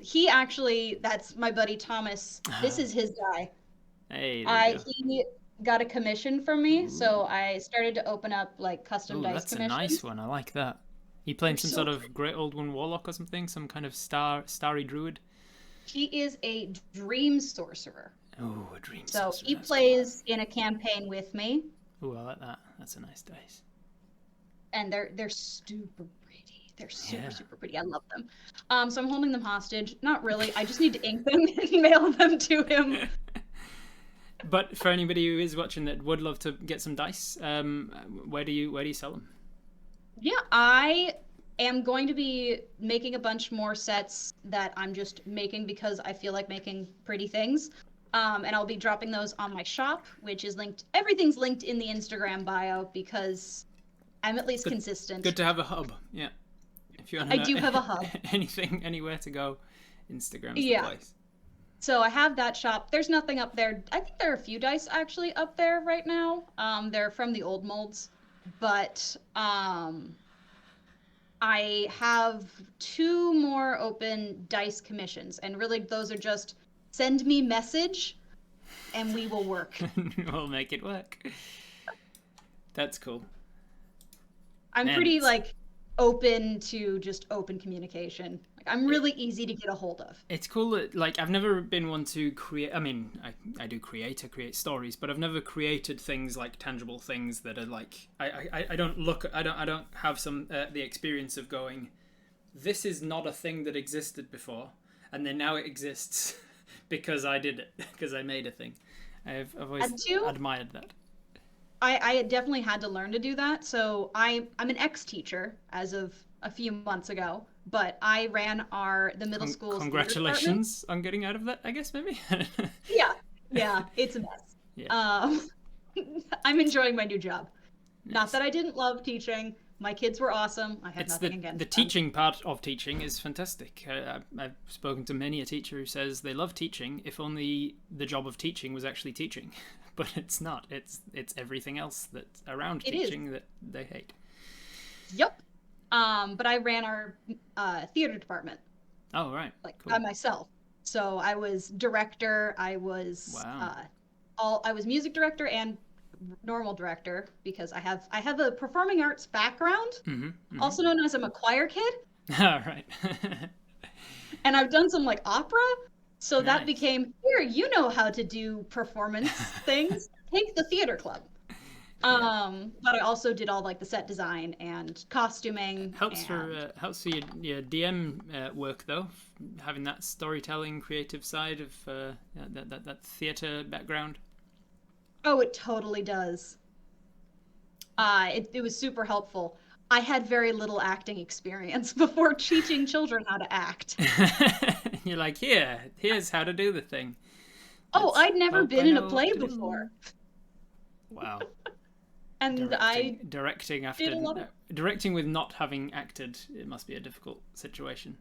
He actually, that's my buddy Thomas. This is his die. Hey, he got a commission from me, so I started to open up custom dice that's commissions. A nice one. I like that. You playing some sort of Great Old One Warlock or something? Some kind of starry druid? He is a dream sorcerer. Oh, a dream sorcerer. So he plays in a campaign with me. Oh, I like that. That's a nice dice. And they're super pretty. They're super pretty. I love them. So I'm holding them hostage. Not really. I just need to ink them and mail them to him. But for anybody who is watching that would love to get some dice, where do you sell them? Yeah, I am going to be making a bunch more sets that I'm just making because I feel like making pretty things. And I'll be dropping those on my shop, which is linked. Everything's linked in the Instagram bio because I'm at least consistent. Good to have a hub. Yeah. If you want I do have a hub. Anywhere to go, Instagram's the place. So I have that shop. There's nothing up there. I think there are a few dice actually up there right now. They're from the old molds, but I have 2 more open dice commissions, and really those are just send me message, and we will work. We'll make it work. That's cool. I'm pretty open to just open communication. I'm really easy to get a hold of. It's cool that, like, I've never been one to create. I mean, I do create. I create stories, but I've never created things like tangible things that are like. I don't look. I don't have some the experience of going. This is not a thing that existed before, and then now it exists because I did it, because I made a thing. I've always admired that. I definitely had to learn to do that. So I'm an ex-teacher as of a few months ago, but I ran the middle school's Congratulations on getting out of that, I guess, maybe. yeah, it's a mess. Yeah. I'm enjoying my new job. Nice. Not that I didn't love teaching. My kids were awesome. I had nothing against the them. teaching part of teaching is fantastic. I've spoken to many a teacher who says they love teaching, if only the job of teaching was actually teaching. But it's not. It's everything else that's around teaching that they hate. Yep. But I ran our theater department. Oh, right. Like cool. by myself. So I was director. I was I was music director and normal director because I have a performing arts background, also known as I'm a choir kid. All right. And I've done some like opera. So that became, here, you know how to do performance things. Take the theater club. But I also did all like the set design and costuming. Helps for your DM work though, having that storytelling, creative side of that theater background. Oh, it totally does. It was super helpful. I had very little acting experience before teaching children how to act. You're like, here's how to do the thing. I'd never been in a play before. Wow. And directing with not having acted, it must be a difficult situation.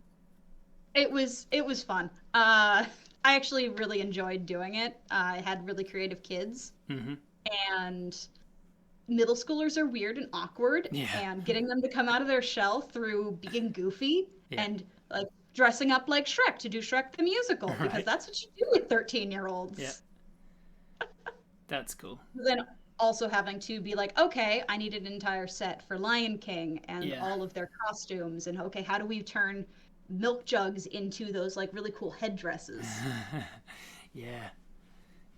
It was fun. I actually really enjoyed doing it. I had really creative kids. And middle schoolers are weird and awkward, and getting them to come out of their shell through being goofy and like dressing up like Shrek to do Shrek the musical, because that's what you do with 13-year-olds. Yeah. That's cool. Then also having to be like, okay, I need an entire set for Lion King and all of their costumes, and okay, how do we turn milk jugs into those like really cool headdresses? Yeah.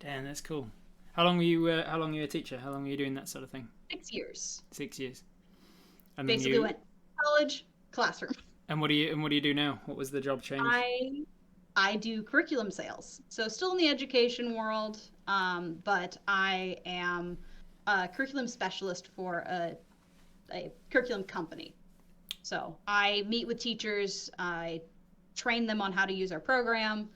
Damn, that's cool. How long were you a teacher? How long were you doing that sort of thing? 6 years. 6 years. And basically went college, classroom. And what do you do now? What was the job change? I do curriculum sales. So still in the education world, but I am a curriculum specialist for a curriculum company. So I meet with teachers, I train them on how to use our program.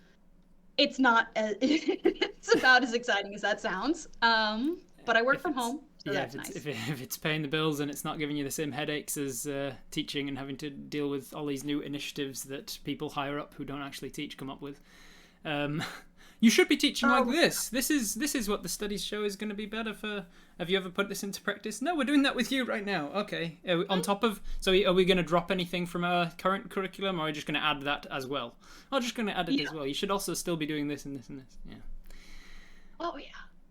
It's not it's about as exciting as that sounds. But I work from home, so that's nice. If it's paying the bills and it's not giving you the same headaches as teaching and having to deal with all these new initiatives that people higher up who don't actually teach come up with. You should be teaching like this. This is what the studies show is going to be better for. Have you ever put this into practice? No, we're doing that with you right now. Okay. On top of, so are we going to drop anything from our current curriculum, or are we just going to add that as well? I'm just going to add it as well. You should also still be doing this and this and this. Yeah. Oh yeah.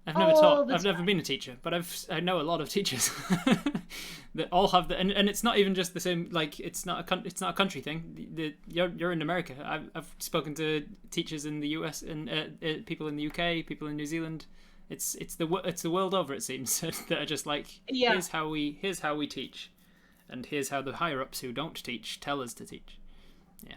I've never taught. I've never been a teacher, but I know a lot of teachers that all have the, and it's not even just the same. Like it's not a country thing. You're in America. I've spoken to teachers in the US and people in the UK, people in New Zealand. It's the world over, it seems, that are just like, here's how we teach, and here's how the higher ups who don't teach tell us to teach. Yeah.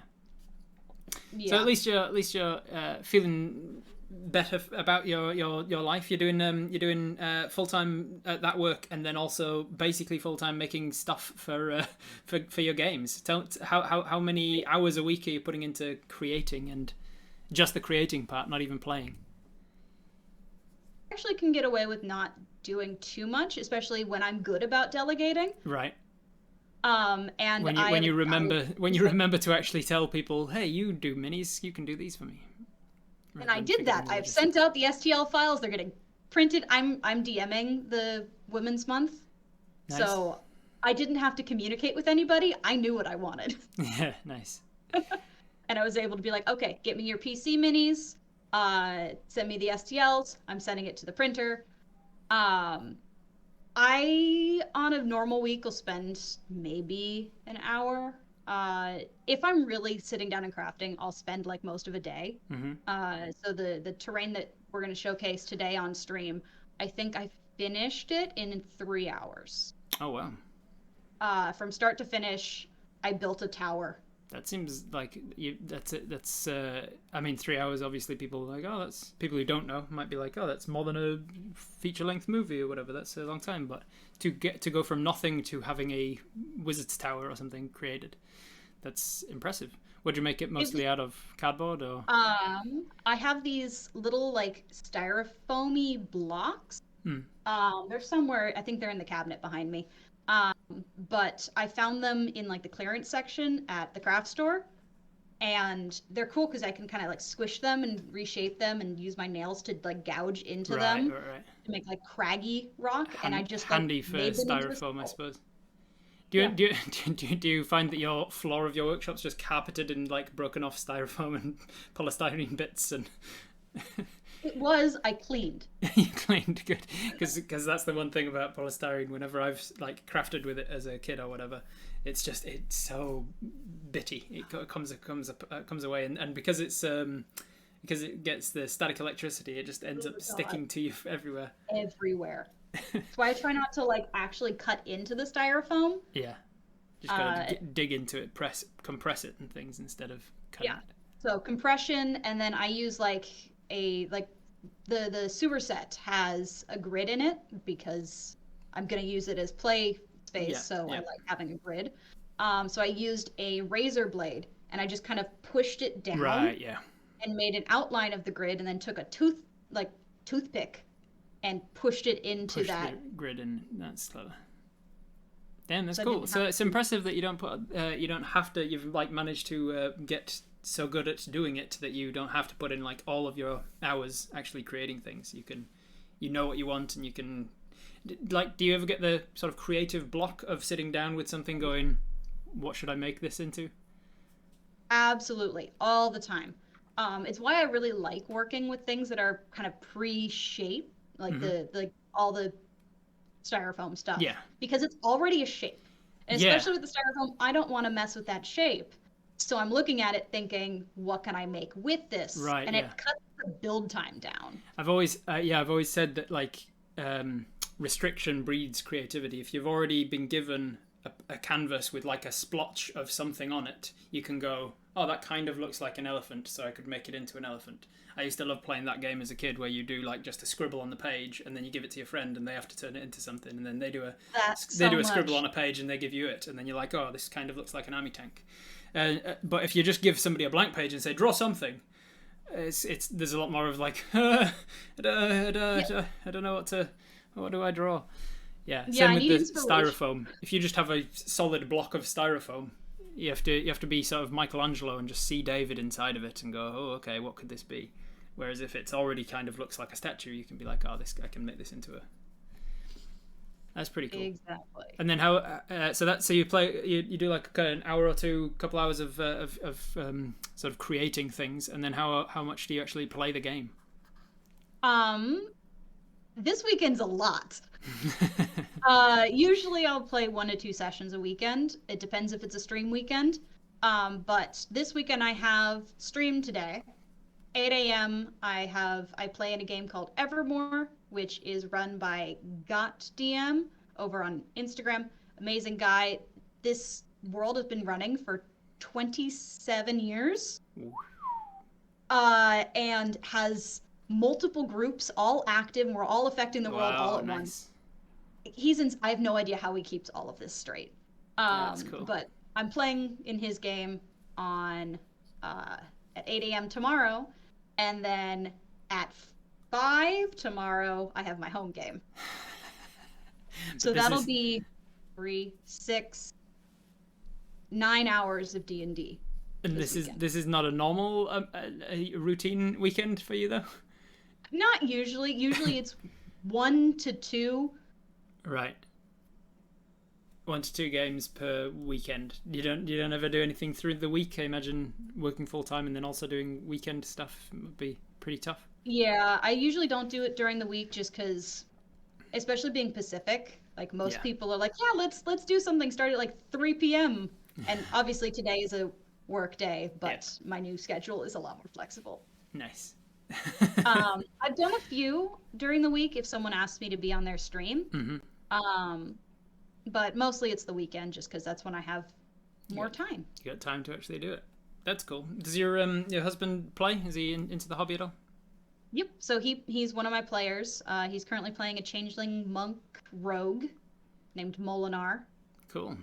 So at least you're feeling better about your life. You're doing full time at that work, and then also basically full time making stuff for your games. Tell how many hours a week are you putting into creating, and just the creating part, not even playing? Actually can get away with not doing too much, especially when I'm good about delegating. Right. And when you remember to actually tell people, hey, you do minis, you can do these for me. And I did that. I've sent out the STL files. They're getting printed. I'm DMing the Women's Month. Nice. So I didn't have to communicate with anybody. I knew what I wanted. Yeah, nice. And I was able to be like, okay, get me your PC minis. Send me the STLs. I'm sending it to the printer. I, on a normal week, will spend maybe an hour If I'm really sitting down and crafting, I'll spend like most of a day. Mm-hmm. So the terrain that we're going to showcase today on stream, I think I finished it in 3 hours. Oh wow. From start to finish, I built a tower. That seems like that's it. That's I mean, 3 hours. Obviously, people are like, oh, that's people who don't know might be like, oh, that's more than a feature-length movie or whatever. That's a long time. But to go from nothing to having a wizard's tower or something created, that's impressive. Would you make it mostly out of cardboard or? I have these little like styrofoamy blocks. Hmm. They're somewhere. I think they're in the cabinet behind me. Um, but I found them in like the clearance section at the craft store, and they're cool because I can kind of like squish them and reshape them and use my nails to like gouge into them Right. to make like craggy rock. And I just like Handy for made them into a styrofoam, I skull. suppose. Yeah. Do you find that your floor of your workshop's just carpeted in like broken off styrofoam and polystyrene bits and? I cleaned. You cleaned good because that's the one thing about polystyrene. Whenever I've like crafted with it as a kid or whatever, it's so bitty. It comes away, and because because it gets the static electricity, it just ends up sticking to you everywhere. Everywhere. That's why I try not to like actually cut into the styrofoam. Yeah, just gotta dig into it, compress it, and things instead of cutting it. So compression, and then I use like the sewer set has a grid in it because I'm gonna use it as play space, I like having a grid. So I used a razor blade and I just kind of pushed it down, and made an outline of the grid, and then took a toothpick and pushed it into that the grid, and that's clever. Damn, that's cool. So it's impressive that you don't have to. You've like managed to get so good at doing it that you don't have to put in like all of your hours actually creating things. You know what you want, and you can like. Do you ever get the sort of creative block of sitting down with something, going, "What should I make this into?" Absolutely, all the time. It's why I really like working with things that are kind of pre-shaped, like all the styrofoam stuff. Yeah. Because it's already a shape. And especially with the styrofoam, I don't want to mess with that shape. So I'm looking at it thinking, what can I make with this? Right. And it cuts the build time down. I've always said that like restriction breeds creativity. If you've already been given a canvas with like a splotch of something on it, you can go, oh, that kind of looks like an elephant, so I could make it into an elephant. I used to love playing that game as a kid where you do like just a scribble on the page and then you give it to your friend and they have to turn it into something, and then they do a scribble on a page and they give you it, and then you're like, oh, this kind of looks like an army tank. But if you just give somebody a blank page and say draw something, there's a lot more of like I don't know what do I draw. Same with the styrofoam. If you just have a solid block of styrofoam, you have to be sort of Michelangelo and just see David inside of it and go, oh, okay, what could this be? Whereas if it's already kind of looks like a statue, you can be like, oh, I can make this into a. That's pretty cool. Exactly. And then so you play, you do like an hour or two, couple hours of sort of creating things, and then how much do you actually play the game? This weekend's a lot. Usually I'll play 1 to 2 sessions a weekend. It depends if it's a stream weekend. But this weekend I have stream today. 8 a.m. I play in a game called Evermore, which is run by GotDM over on Instagram. Amazing guy. This world has been running for 27 years. And has multiple groups all active, and we're all affecting the world all at once. I have no idea how he keeps all of this straight. That's cool. But I'm playing in his game on at 8 a.m. tomorrow, and then at 5 tomorrow I have my home game. So that'll be 3, 6, 9 hours of D&D. And this is not a normal a routine weekend for you though? Not usually. Usually it's 1 to 2. Right. 1 to 2 games per weekend. You don't ever do anything through the week? I imagine working full time and then also doing weekend stuff would be pretty tough. Yeah, I usually don't do it during the week just because, especially being Pacific, like most people are like, yeah, let's do something. Start at like 3 p.m. And obviously today is a work day, but my new schedule is a lot more flexible. Nice. I've done a few during the week if someone asks me to be on their stream. Mm-hmm. But mostly it's the weekend just because that's when I have more time. You got time to actually do it. That's cool. Does your husband play? Is he into the hobby at all? Yep. So he's one of my players. He's currently playing a changeling monk rogue named Molinar. Cool.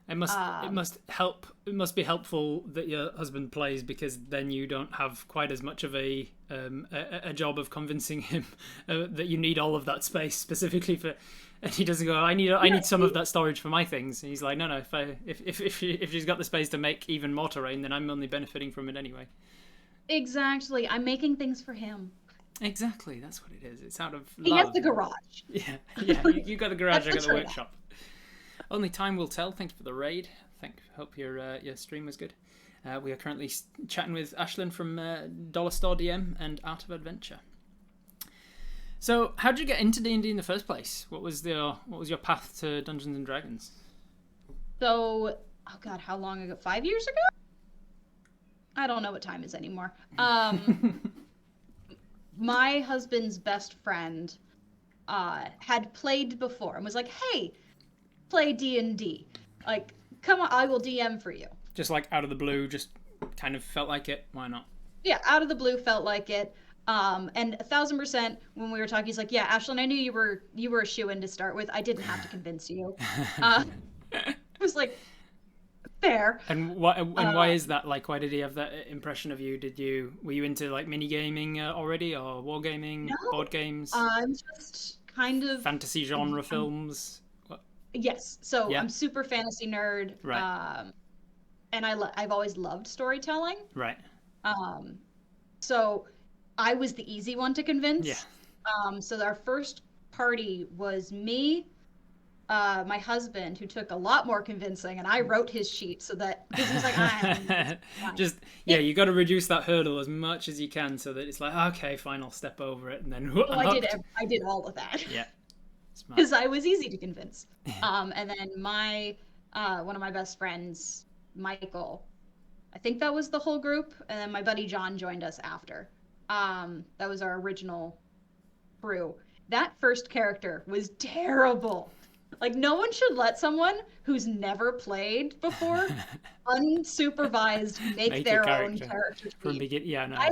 It must help. It must be helpful that your husband plays, because then you don't have quite as much of a job of convincing him that you need all of that space specifically for. And he doesn't go, I need some of that storage for my things. And he's like, no. If she's got the space to make even more terrain, then I'm only benefiting from it anyway. Exactly. I'm making things for him. Exactly. That's what it is. It's out of love. He has the garage. Yeah. You got the garage. I got the workshop. Only time will tell. Thanks for the raid. Hope your stream was good. We are currently chatting with Ashlynn from Dollar Store DM and Art of Adventure. So, how did you get into D&D in the first place? What was your path to Dungeons and Dragons? So, oh god, how long ago? 5 years ago? I don't know what time is anymore. My husband's best friend had played before and was like, "Hey, play D&D. Like, come on, I will DM for you." Just like out of the blue, just kind of felt like it. Why not? Yeah, out of the blue, felt like it. And 1,000% when we were talking, he's like, "Yeah, Ashlynn, I knew you were a shoo-in to start with. I didn't have to convince you." I was like, fair. And why is that? Like, why did he have that impression of you? Were you into like mini gaming already, or wargaming, board games? I'm just kind of fantasy genre films. Yes, so I'm super fantasy nerd. Right. And I've always loved storytelling. Right. So I was the easy one to convince. Yeah. So our first party was me, my husband, who took a lot more convincing, and I wrote his sheet so that, because he was like, you got to reduce that hurdle as much as you can so that it's like, okay, fine, I'll step over it, and then I did all of that. Yeah. Because I was easy to convince. And then one of my best friends, Michael, I think that was the whole group, and then my buddy John joined us after. That was our original crew. That first character was terrible. Like, no one should let someone who's never played before, unsupervised, make their own character. From beginning, yeah, no. I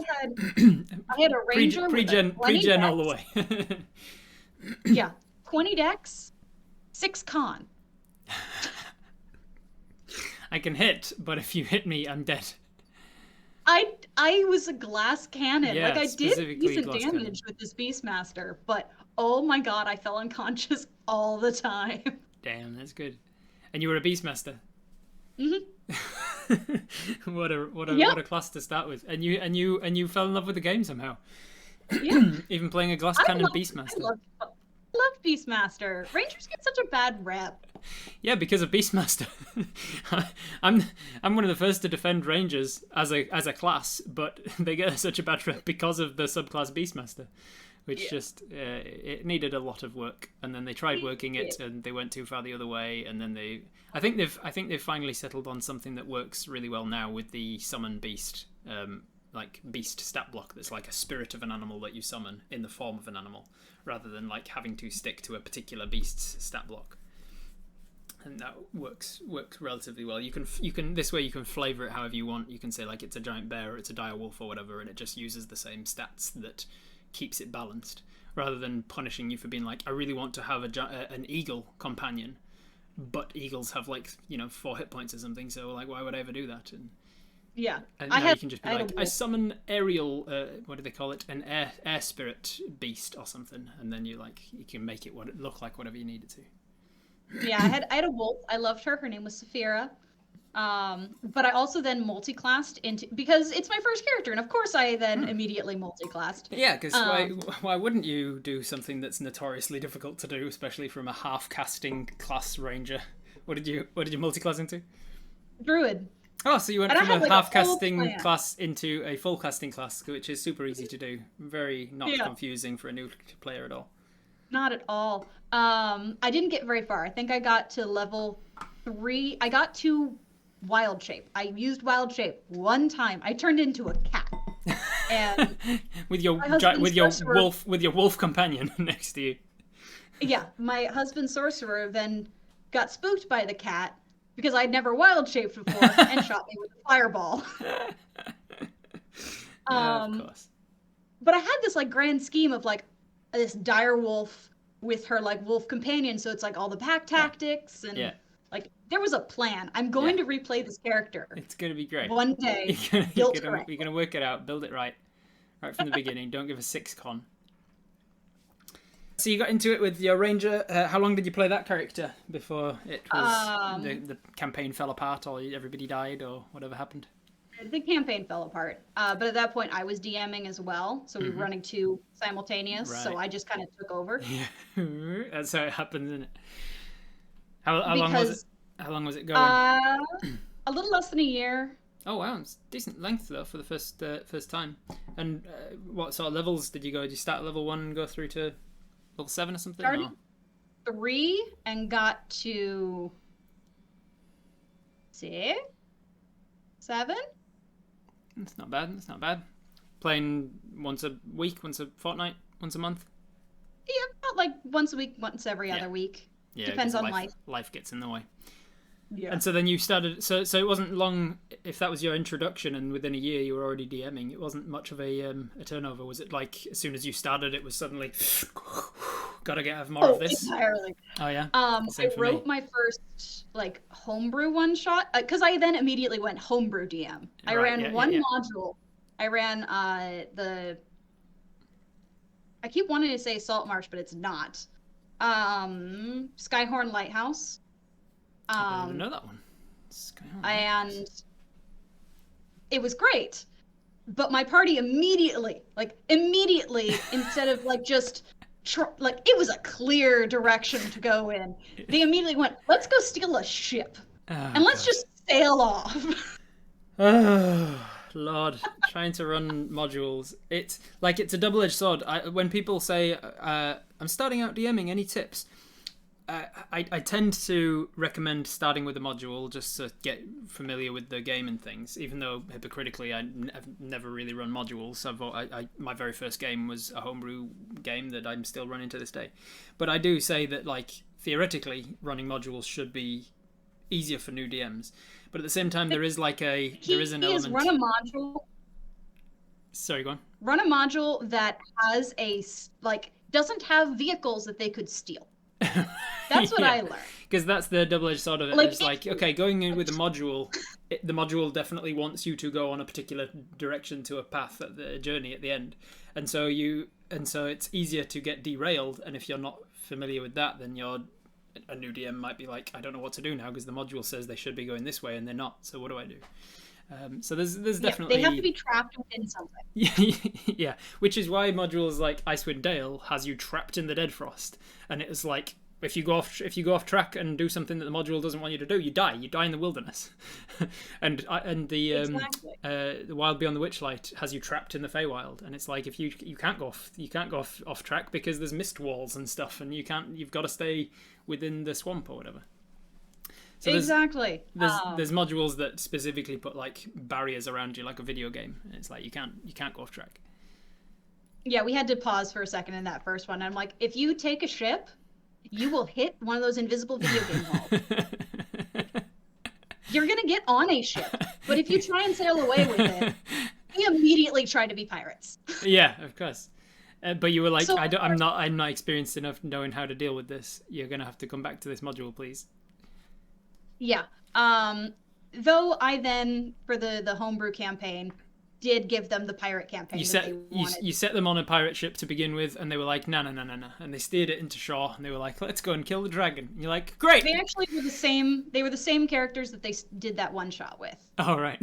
had a ranger pre-gen all the way. Yeah, 20 decks, 6 con. I can hit, but if you hit me, I'm dead. I was a glass cannon. Yeah, like, I did decent damage with this Beastmaster, but oh my god, I fell unconscious all the time. Damn, that's good. And you were a Beastmaster. Mm-hmm. What a class to start with. And you fell in love with the game somehow. Yeah. Even playing a glass cannon Beastmaster. I love Beastmaster. Rangers get such a bad rep. Yeah, because of Beastmaster. I'm one of the first to defend Rangers as a class, but they get such a bad rep because of the subclass Beastmaster, which just it needed a lot of work. And then they tried working it, and they went too far the other way. And then I think they've finally settled on something that works really well now with the summon beast. Like beast stat block that's like a spirit of an animal that you summon in the form of an animal, rather than like having to stick to a particular beast's stat block. And that works relatively well. You can this way you can flavor it however you want. You can say like it's a giant bear or it's a dire wolf or whatever, and it just uses the same stats that keeps it balanced, rather than punishing you for being like, I really want to have an eagle companion, but eagles have like 4 hit points or something, so like why would I ever do that? And yeah, and now you can just be like, I summon aerial, what do they call it? An air spirit beast or something, and then you can make it look like whatever you need it to. Yeah, I had a wolf. I loved her. Her name was Saphira. But I also then multi-classed because it's my first character, and of course I then immediately multi-classed. Yeah, because why wouldn't you do something that's notoriously difficult to do, especially from a half-casting class ranger? What did you multi-class into? Druid. Oh, so you went from a half-casting class into a full-casting class, which is super easy to do. Very not confusing for a new player at all. Not at all. I didn't get very far. I think I got to level 3. I got to wild shape. I used wild shape one time. I turned into a cat. And with your wolf companion next to you. Yeah, my husband sorcerer then got spooked by the cat because I'd never wild shaped before and shot me with a fireball. Of course. But I had this like grand scheme of like this dire wolf with her like wolf companion, so it's like all the pack tactics and like there was a plan. I'm going to replay this character. It's gonna be great. One day, you're gonna work it out, build it right from the beginning. Don't give a 6 con. So you got into it with your ranger. How long did you play that character before it was the campaign fell apart, or everybody died, or whatever happened? The campaign fell apart, but at that point I was DMing as well, so we were running 2 simultaneous. Right. So I just kind of took over. Yeah, that's how it happens, isn't it? How long was it? How long was it going? A little less than a year. Oh wow, it's decent length though for the first time. And what sort of levels did you go? Did you start at level 1 and go through to level 7 or something? Started 3 and got to 6, 7. That's not bad. That's not bad. Playing once a week, once a fortnight, once a month. Yeah, about like once a week, once every other week. Yeah, depends on life. Life gets in the way. Yeah. And so then you started. So it wasn't long. If that was your introduction, and within a year you were already DMing, it wasn't much of a turnover. Was it like as soon as you started, it was suddenly gotta get more of this? Entirely. Oh yeah. I wrote my first like homebrew one shot because I then immediately went homebrew DM. I ran module. I ran I keep wanting to say Salt Marsh, but it's not. Skyhorn Lighthouse. I don't know that one. And it was great, but my party immediately, instead of like just it was a clear direction to go in. They immediately went, "Let's go steal a ship, and let's just sail off." Oh Lord, trying to run modules. It's a double-edged sword. When people say, "I'm starting out DMing, any tips?" I tend to recommend starting with a module just to get familiar with the game and things, even though hypocritically I've never really run modules. My very first game was a homebrew game that I'm still running to this day. But I do say that theoretically running modules should be easier for new DMs. But at the same time there is an element. Run a module. Sorry, go on. Run a module that has doesn't have vehicles that they could steal. That's what I learned. Because that's the double-edged sword of it. It's okay, going in with a module, the module definitely wants you to go on a particular direction to a path at the journey at the end, and so it's easier to get derailed. And if you're not familiar with that, then a new DM might be like, I don't know what to do now because the module says they should be going this way and they're not. So what do I do? So there's definitely they have to be trapped within something. Yeah, which is why modules like Icewind Dale has you trapped in the Deadfrost, and it's like if you go off track and do something that the module doesn't want you to do, you die in the wilderness. and the Wild Beyond the Witchlight has you trapped in the Feywild, and it's like if you can't go off track because there's mist walls and stuff, and you've got to stay within the swamp or whatever. So there's modules that specifically put barriers around you like a video game. And it's like you can't go off track. Yeah, we had to pause for a second in that first one. I'm like, if you take a ship, you will hit one of those invisible video game walls. You're gonna get on a ship, but if you try and sail away with it, we immediately try to be pirates. Yeah, of course. But you were like, I'm not experienced enough knowing how to deal with this. You're gonna have to come back to this module, please. Yeah. Though I then, for the homebrew campaign, did give them the pirate campaign. You set them on a pirate ship to begin with, and they were like, no. And they steered it into shore, and they were like, let's go and kill the dragon. And you're like, great! They actually were the same. They were the same characters that they did that one shot with. Oh, right.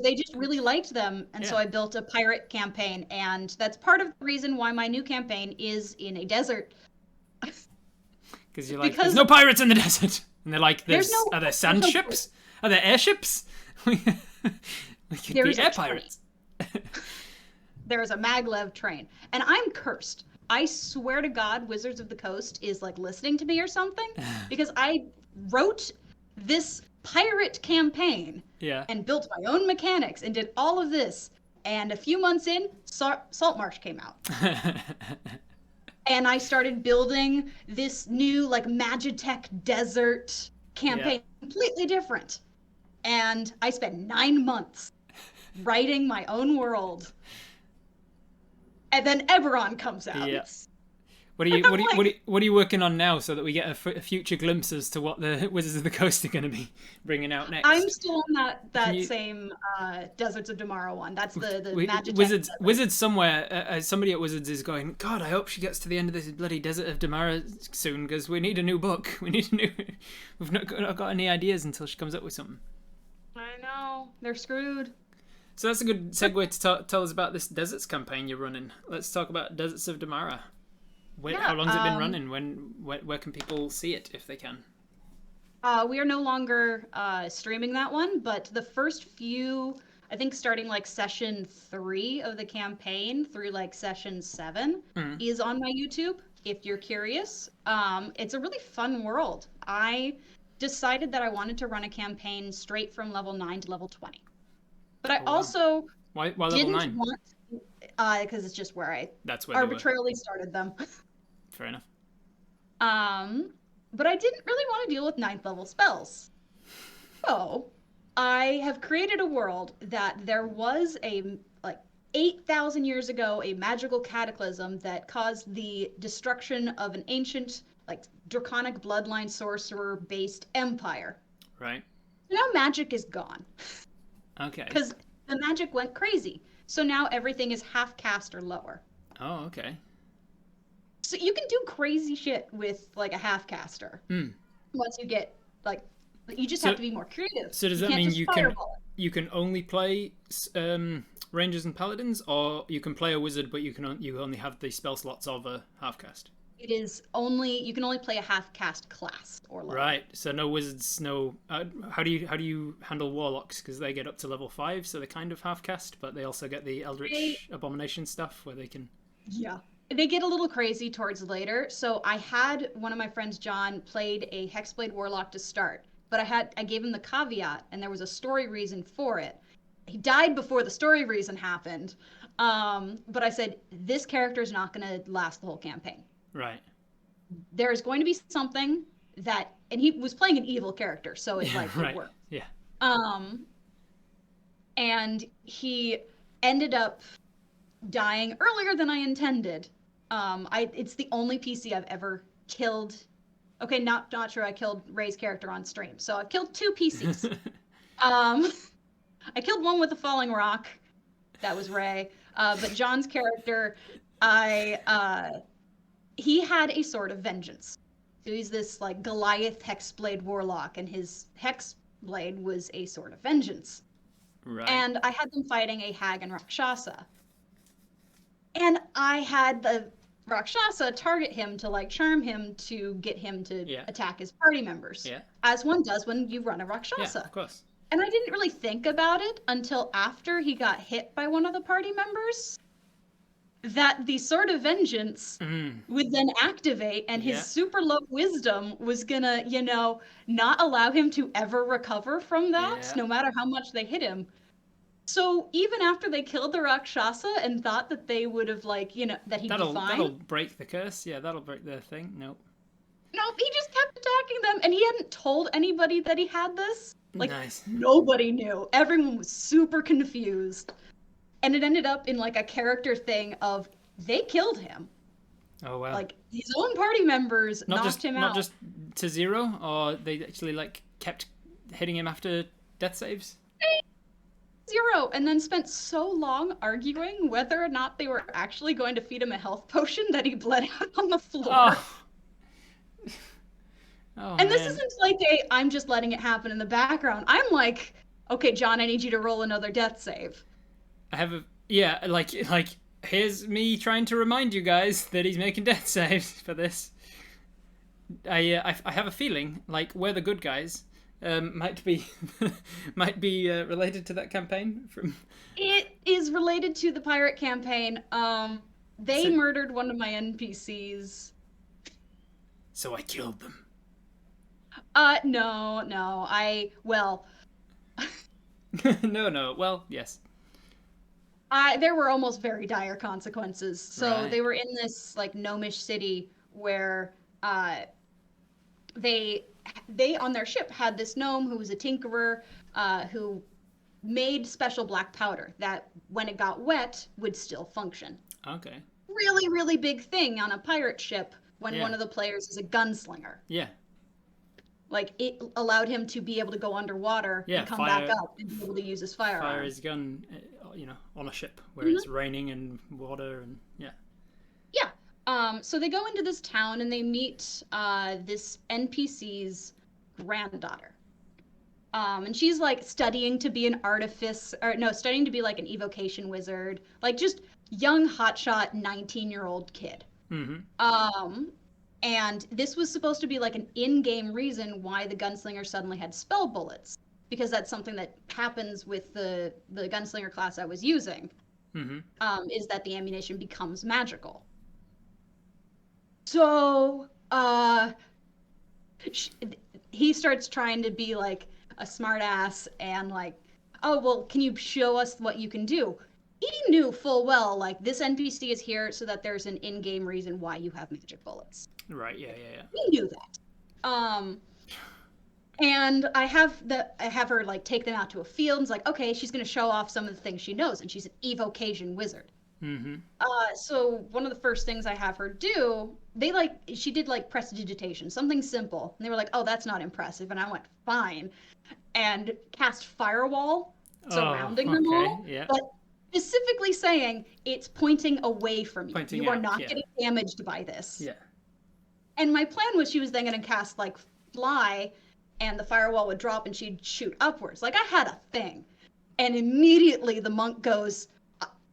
They just really liked them, and so I built a pirate campaign, and that's part of the reason why my new campaign is in a desert. Because you're like, there's no pirates in the desert. And they're like, are there sand ships? Are there airships? We could be air pirates. There's a maglev train. And I'm cursed. I swear to God, Wizards of the Coast is listening to me or something. Because I wrote this pirate campaign Yeah. and built my own mechanics and did all of this. And a few months in, Saltmarsh came out. And I started building this new like Magitech desert campaign, completely different. And I spent 9 months writing my own world. And then Eberron comes out. Yeah. What are you working on now, so that we get a future glimpse as to what the Wizards of the Coast are going to be bringing out next? I'm still on that same Deserts of Tomorrow one. That's the Magic Wizards somewhere. Somebody at Wizards is going, God, I hope she gets to the end of this bloody Desert of Damara soon, because we need a new book. We've not got any ideas until she comes up with something. I know, they're screwed. So that's a good segue to tell us about this Deserts campaign you're running. Let's talk about Deserts of Damara. How long's it been running? Where can people see it if they can? We are no longer streaming that one, but the first few, I think starting like session 3 of the campaign through like session 7 is on my YouTube. If you're curious, it's a really fun world. I decided that I wanted to run a campaign straight from level 9 to level 20, but I also why level 9? Want because it's just where I arbitrarily started them. Fair enough. But I didn't really want to deal with 9th level spells. So I have created a world that there was 8,000 years ago, a magical cataclysm that caused the destruction of an ancient, draconic bloodline sorcerer-based empire. Right. Now magic is gone. Okay. Because the magic went crazy. So now everything is half cast or lower. Oh, okay. So you can do crazy shit with a half caster. Once you get you just have to be more creative. So does that mean you can only play rangers and paladins, or you can play a wizard but you only have the spell slots of a half cast? It is you can only play a half cast class or lower. Right. So no wizards, no. How do you handle warlocks? Because they get up to level 5, so they're kind of half cast, but they also get the Eldritch Abomination stuff where they can. Yeah. They get a little crazy towards later. So I had one of my friends, John, played a Hexblade Warlock to start, but I gave him the caveat, and there was a story reason for it. He died before the story reason happened, but I said, this character is not going to last the whole campaign. Right. There's going to be something that, and he was playing an evil character, so it right. It worked. Yeah. And he ended up dying earlier than I intended. It's the only PC I've ever killed. Okay, not sure I killed Ray's character on stream. So I've killed 2 PCs. I killed one with a falling rock. That was Ray. But John's character, he had a sword of vengeance. So he's this Goliath Hexblade Warlock, and his Hexblade was a sword of vengeance. Right. And I had them fighting a hag and Rakshasa. And I had the Rakshasa target him to charm him to get him to attack his party members. Yeah. As one does when you run a Rakshasa. Yeah, of course. And I didn't really think about it until after he got hit by one of the party members, that the Sword of Vengeance would then activate, and his super low wisdom was gonna, not allow him to ever recover from that, no matter how much they hit him. So even after they killed the Rakshasa and thought that they would have, that he'd be fine. That'll break the curse. Yeah, that'll break the thing. Nope. Nope, he just kept attacking them, and he hadn't told anybody that he had this. Nice. Nobody knew. Everyone was super confused. And it ended up in, a character thing of, they killed him. Oh, wow. His own party members knocked him out. Not just to 0, or they actually, kept hitting him after death saves? 0, and then spent so long arguing whether or not they were actually going to feed him a health potion that he bled out on the floor. Oh. And this isn't I'm just letting it happen in the background. I'm like, okay, John, I need you to roll another death save. I have here's me trying to remind you guys that he's making death saves for this. I have a feeling we're the good guys. Might be related to that campaign from. It is related to the pirate campaign. They murdered one of my NPCs. So I killed them. No. Well, No. Well, yes. there were almost very dire consequences. So Right. they were in this like gnomish city where uh they they on their ship had this gnome who was a tinkerer, who made special black powder that when it got wet would still function. Okay. Really, really big thing on a pirate ship when Yeah. one of the players is a gunslinger. Yeah. Like it allowed him to be able to go underwater Yeah. and come back Fire. up and be able to use his Fire firearm. his gun. On a ship where Hmm. it's raining and water and yeah. Yeah. So they go into this town and they meet this NPC's granddaughter. And she's like studying to be an artifice, or no, studying to be like an evocation wizard, like just young hotshot 19-year-old kid. Mm-hmm. Um, and this was supposed to be like an in-game reason why the gunslinger suddenly had spell bullets, because that's something that happens with the gunslinger class I was using. Mm-hmm. Is that the ammunition becomes magical. So, he starts trying to be like a smart ass and like, oh, well, can you show us what you can do? He knew full well, like, this NPC is here so that there's an in-game reason why you have magic bullets. Right. Yeah. He knew that. And I have her like take them out to a field and it's like, okay, she's gonna show off some of the things she knows, and she's an evocation wizard. Mm-hmm. So one of the first things I have her do, she did like prestidigitation, something simple. And they were like, oh, that's not impressive. And I went, fine. And cast firewall surrounding them all. Yeah. But specifically saying it's pointing away from you. Pointing You are out, not yeah. getting damaged by this. Yeah. And my plan was she was then going to cast like fly and the firewall would drop and she'd shoot upwards. Like I had a thing. And immediately the monk goes,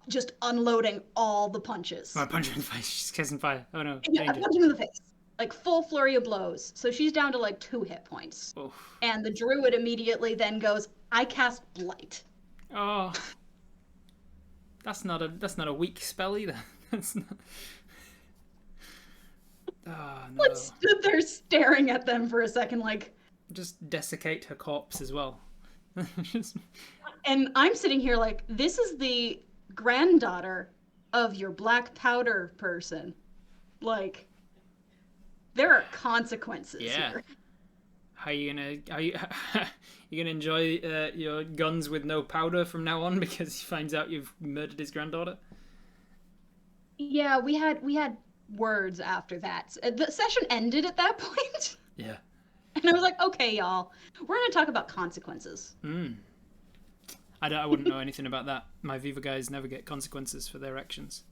just unloading all the punches. Oh, I punch her in the face. She's kissing fire. Oh no. Yeah, I Danger. punch him in the face. Like full flurry of blows. So she's down to like 2 hit points. Oof. And the druid immediately then goes, I cast blight. Oh. That's not a weak spell either. That's not. Oh no. Like stood there staring at them for a second, like. Just desiccate her corpse as well. Just... And I'm sitting here like, this is the granddaughter of your black powder person. Like, there are consequences here. How you gonna enjoy your guns with no powder from now on because he finds out you've murdered his granddaughter? Yeah, we had words after that. The session ended at that point. Yeah. And I was like, okay, y'all, we're gonna talk about consequences. I wouldn't know anything about that. My Viva guys never get consequences for their actions.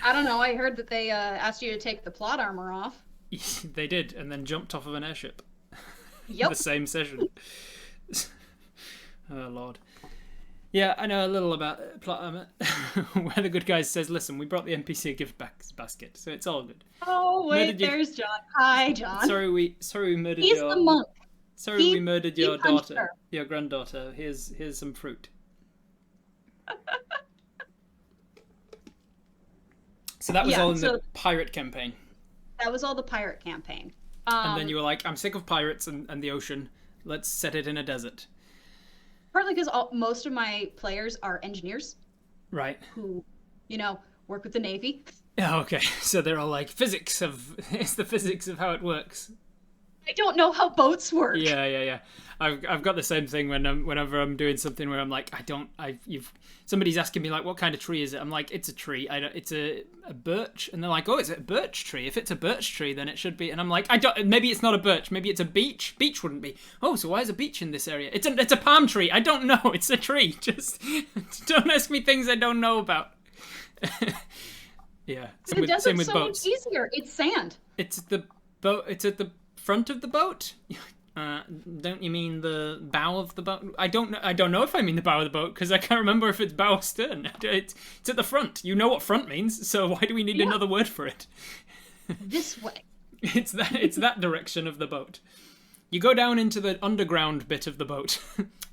I don't know. I heard that they asked you to take the plot armor off. They did, and then jumped off of an airship. Yep. The same session. Oh, Lord. Yeah, I know a little about plot armor, where the good guy says, listen, we brought the NPC a gift basket, so it's all good. Oh, wait, there's John. Hi, John. Sorry we murdered He's the monk. Sorry we murdered your daughter, her. your granddaughter. Here's some fruit. So that was all in the pirate campaign. That was all the pirate campaign. And then you were like, I'm sick of pirates and the ocean. Let's set it in a desert. Partly because most of my players are engineers. Right. Who, work with the Navy. Oh, okay. So they're all like, it's the physics of how it works. I don't know how boats work. Yeah. I've got the same thing whenever I'm doing something where I'm like, somebody's asking me like, what kind of tree is it? I'm like, it's a tree. It's a birch, and they're like, oh, is it a birch tree? If it's a birch tree, then it should be. And I'm like, maybe it's not a birch. Maybe it's a beech. Beech wouldn't be. Oh, so why is a beech in this area? It's a palm tree. I don't know. It's a tree. Just don't ask me things I don't know about. Yeah. Same with boats. Much easier. It's sand. It's the boat. It's at the front of the boat. Don't you mean the bow of the boat? I don't know if I mean the bow of the boat because I can't remember if it's bow or stern. It's at the front. You know what front means, so why do we need another word for it? This way. It's that direction of the boat. You go down into the underground bit of the boat.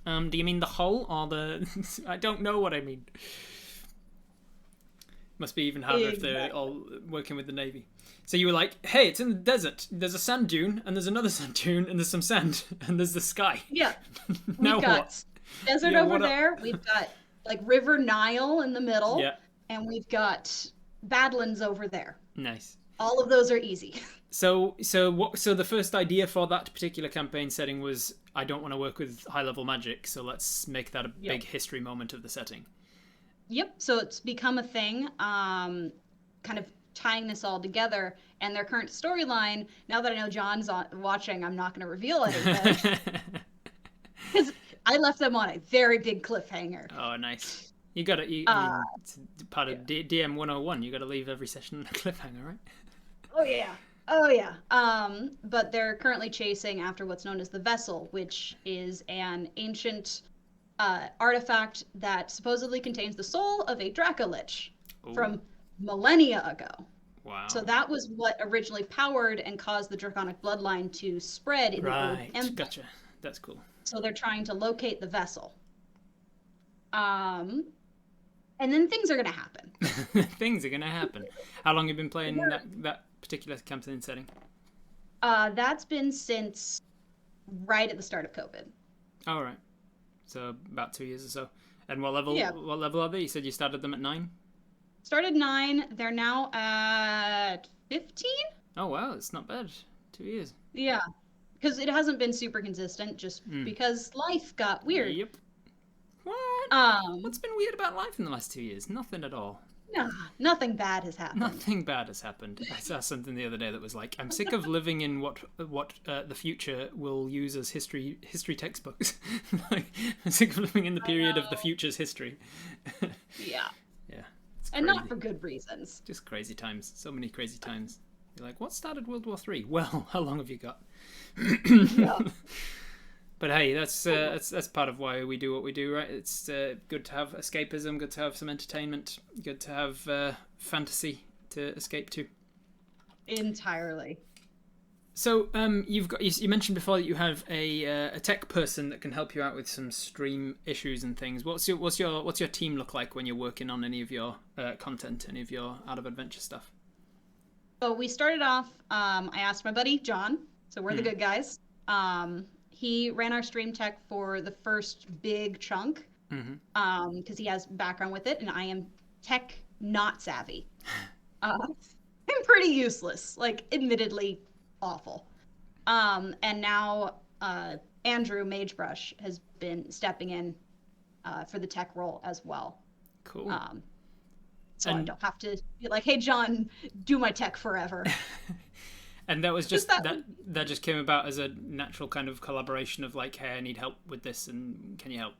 Do you mean the hull or the? I don't know what I mean. Must be even harder if they're all working with the Navy. So you were like, hey, it's in the desert. There's a sand dune, and there's another sand dune, and there's some sand, and there's the sky. Yeah. Now We've got what? desert over there. We've got like River Nile in the middle. Yeah. And we've got Badlands over there. Nice. All of those are easy. So the first idea for that particular campaign setting was, I don't want to work with high-level magic, so let's make that a big history moment of the setting. Yep. So it's become a thing, kind of tying this all together. And their current storyline, now that I know John's watching, I'm not going to reveal anything. Because I left them on a very big cliffhanger. Oh, nice. You got to, I mean, it's part of DM 101. You got to leave every session on a cliffhanger, right? Oh yeah. But they're currently chasing after what's known as the Vessel, which is an ancient artifact that supposedly contains the soul of a Dracolich from millennia ago. Wow. So that was what originally powered and caused the Draconic bloodline to spread in the old empire. Gotcha. That's cool. So they're trying to locate the Vessel. And then things are going to happen. Things are going to happen. How long have you been playing that particular campaign setting? That's been since right at the start of COVID. Oh, right. So about 2 years or so. And what level? Yeah. What level are they? You said you started them at 9? Started 9. They're now at 15. Oh wow, it's not bad. 2 years. Yeah, because it hasn't been super consistent, just because life got weird. Yep. What? What's been weird about life in the last 2 years? Nothing at all. No, nothing bad has happened. Nothing bad has happened. I saw something the other day that was like, I'm sick of living in what the future will use as history textbooks. Like, I'm sick of living in the period of the future's history. Yeah. Yeah. And not for good reasons. Just crazy times. So many crazy times. You're like, what started World War III? Well, how long have you got? Yeah. But hey, that's part of why we do what we do, right? It's good to have escapism, good to have some entertainment, good to have fantasy to escape to. Entirely. So you mentioned before that you have a tech person that can help you out with some stream issues and things. What's your team look like when you're working on any of your content, any of your out of adventure stuff? So we started off. I asked my buddy John. So we're the good guys. He ran our stream tech for the first big chunk because he has background with it, and I am tech not savvy. I'm pretty useless, like admittedly awful. And now Andrew Magebrush has been stepping in for the tech role as well. Cool. So I don't have to be like, hey John, do my tech forever. And that was just that just came about as a natural kind of collaboration of like, hey, I need help with this, and can you help?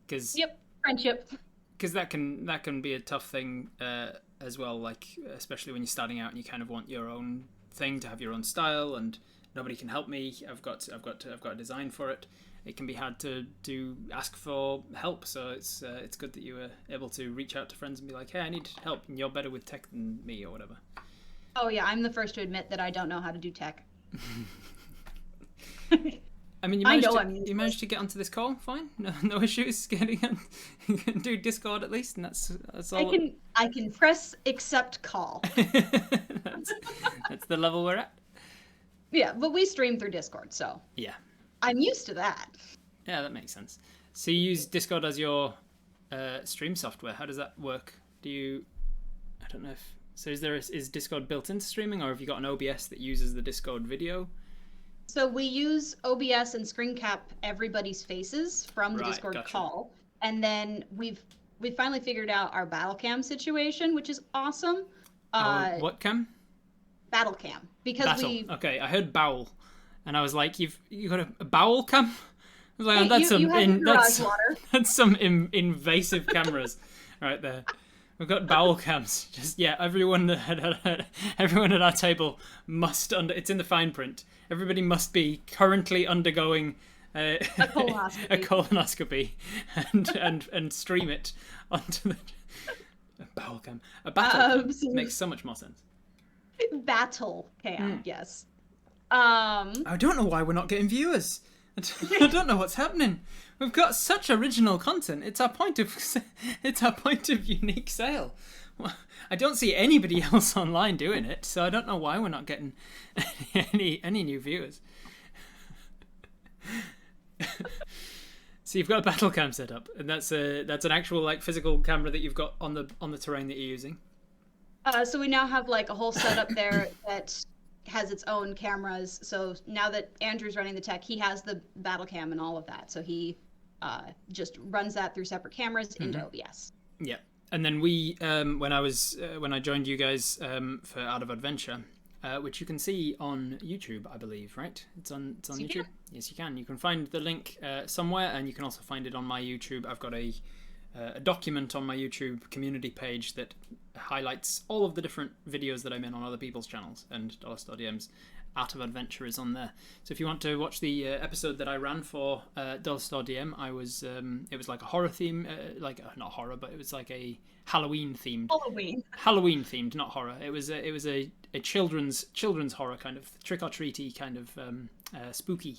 Because friendship. Because that can be a tough thing as well. Like especially when you're starting out and you kind of want your own thing to have your own style, and nobody can help me. I've got a design for it. It can be hard to ask for help. So it's good that you were able to reach out to friends and be like, hey, I need help, and you're better with tech than me or whatever. Oh yeah, I'm the first to admit that I don't know how to do tech. I mean, you managed to get onto this call, fine. No issues getting on. You can do Discord at least, and that's all. I can press accept call. that's the level we're at. Yeah, but we stream through Discord, so yeah, I'm used to that. Yeah, that makes sense. So you use Discord as your stream software. How does that work? I don't know if. So is Discord built into streaming, or have you got an OBS that uses the Discord video? So we use OBS and screen cap everybody's faces from the Discord call, and then we've finally figured out our battle cam situation, which is awesome. What cam? Battle cam, because Okay, I heard bowel, and I was like, you got a bowel cam? I was like, that's some invasive cameras right there. We've got bowel cams. Just everyone at our table must it's in the fine print. Everybody must be currently undergoing a colonoscopy and stream it onto the bowel cam. A battle cam makes so much more sense. Battle cam, yes. I don't know why we're not getting viewers. I don't know what's happening. We've got such original content. It's our point of unique sale. I don't see anybody else online doing it, so I don't know why we're not getting any new viewers. So you've got a battle cam set up, and that's an actual like physical camera that you've got on the terrain that you're using. So we now have like a whole setup there that has its own cameras. So now that Andrew's running the tech, he has the battle cam and all of that. So he just runs that through separate cameras into OBS. Yeah, and then we when I joined you guys for Out of Adventure, which you can see on YouTube, I believe, right? It's on YouTube. Can. Yes, you can. You can find the link somewhere, and you can also find it on my YouTube. I've got a document on my YouTube community page that highlights all of the different videos that I'm in on other people's channels, and $DM's Out of Adventure is on there. So if you want to watch the episode that I ran for $DM, I was it was like a horror theme, not horror, but it was like a Halloween themed. Halloween themed, not horror. It was a children's horror kind of trick or treaty kind of spooky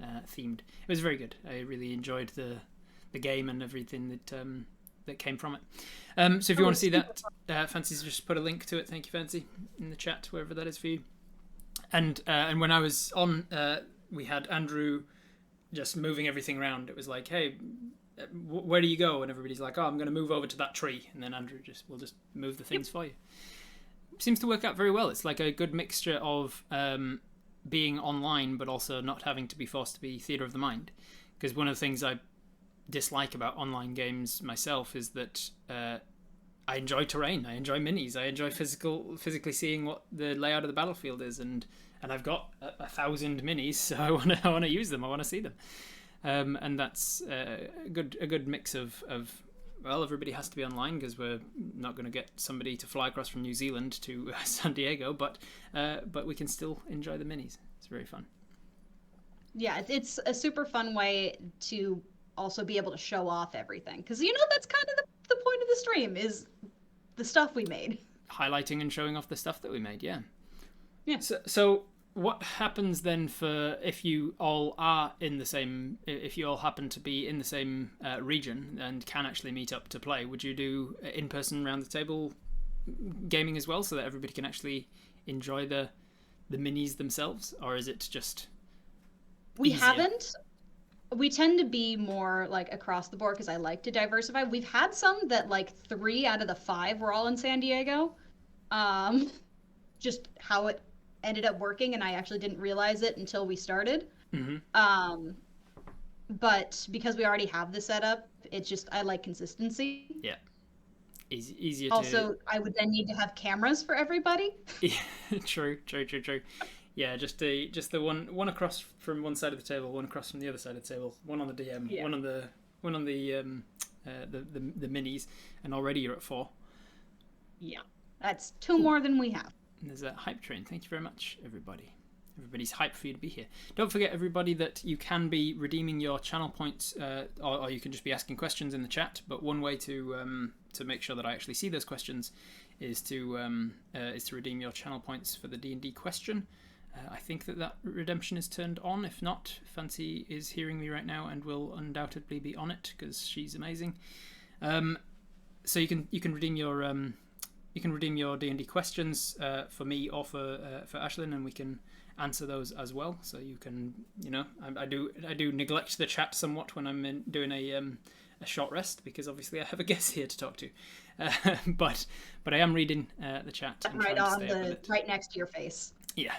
themed. It was very good. I really enjoyed the game and everything that came from it. So if you want to see that, Fancy's just put a link to it. Thank you, Fancy, in the chat, wherever that is for you. And when I was on, we had Andrew just moving everything around. It was like, hey, where do you go? And everybody's like, oh, I'm going to move over to that tree. And then Andrew will just move the things for you. Seems to work out very well. It's like a good mixture of being online, but also not having to be forced to be theatre of the mind. Because one of the things I dislike about online games myself is that I enjoy terrain, I enjoy minis, I enjoy physically seeing what the layout of the battlefield is, and I've got 1,000 minis, so I want to use them, I want to see them, and that's a good mix of well, everybody has to be online because we're not going to get somebody to fly across from New Zealand to San Diego, but we can still enjoy the minis. It's very fun. Yeah, it's a super fun way to also be able to show off everything, because that's kind of the point of the stream, is the stuff we made, highlighting and showing off the stuff that we made. Yeah So what happens then if you all happen to be in the same region and can actually meet up to play? Would you do in-person round the table gaming as well, so that everybody can actually enjoy the minis themselves, or is it just we easier? haven't We tend to be more like across the board because I like to diversify. We've had some that like 3 out of the 5 were all in San Diego. Just how it ended up working, and I actually didn't realize it until we started. Mm-hmm. But because we already have the setup, it's just I like consistency. Yeah. Easier also, I would then need to have cameras for everybody. Yeah, true. Yeah, just the one across from one side of the table, one across from the other side of the table, one on the DM, one on the minis, and already you're at 4. Yeah, that's 2 more than we have. And there's a hype train. Thank you very much, everybody. Everybody's hyped for you to be here. Don't forget, everybody, that you can be redeeming your channel points, or you can just be asking questions in the chat. But one way to make sure that I actually see those questions is to redeem your channel points for the D&D question. I think that redemption is turned on. If not, Fancy is hearing me right now and will undoubtedly be on it because she's amazing. So you can redeem your D&D questions for me or for Ashlynn, and we can answer those as well. So you can, I do neglect the chat somewhat when I'm doing a short rest, because obviously I have a guest here to talk to. But I am reading the chat. Right next to your face. Yeah.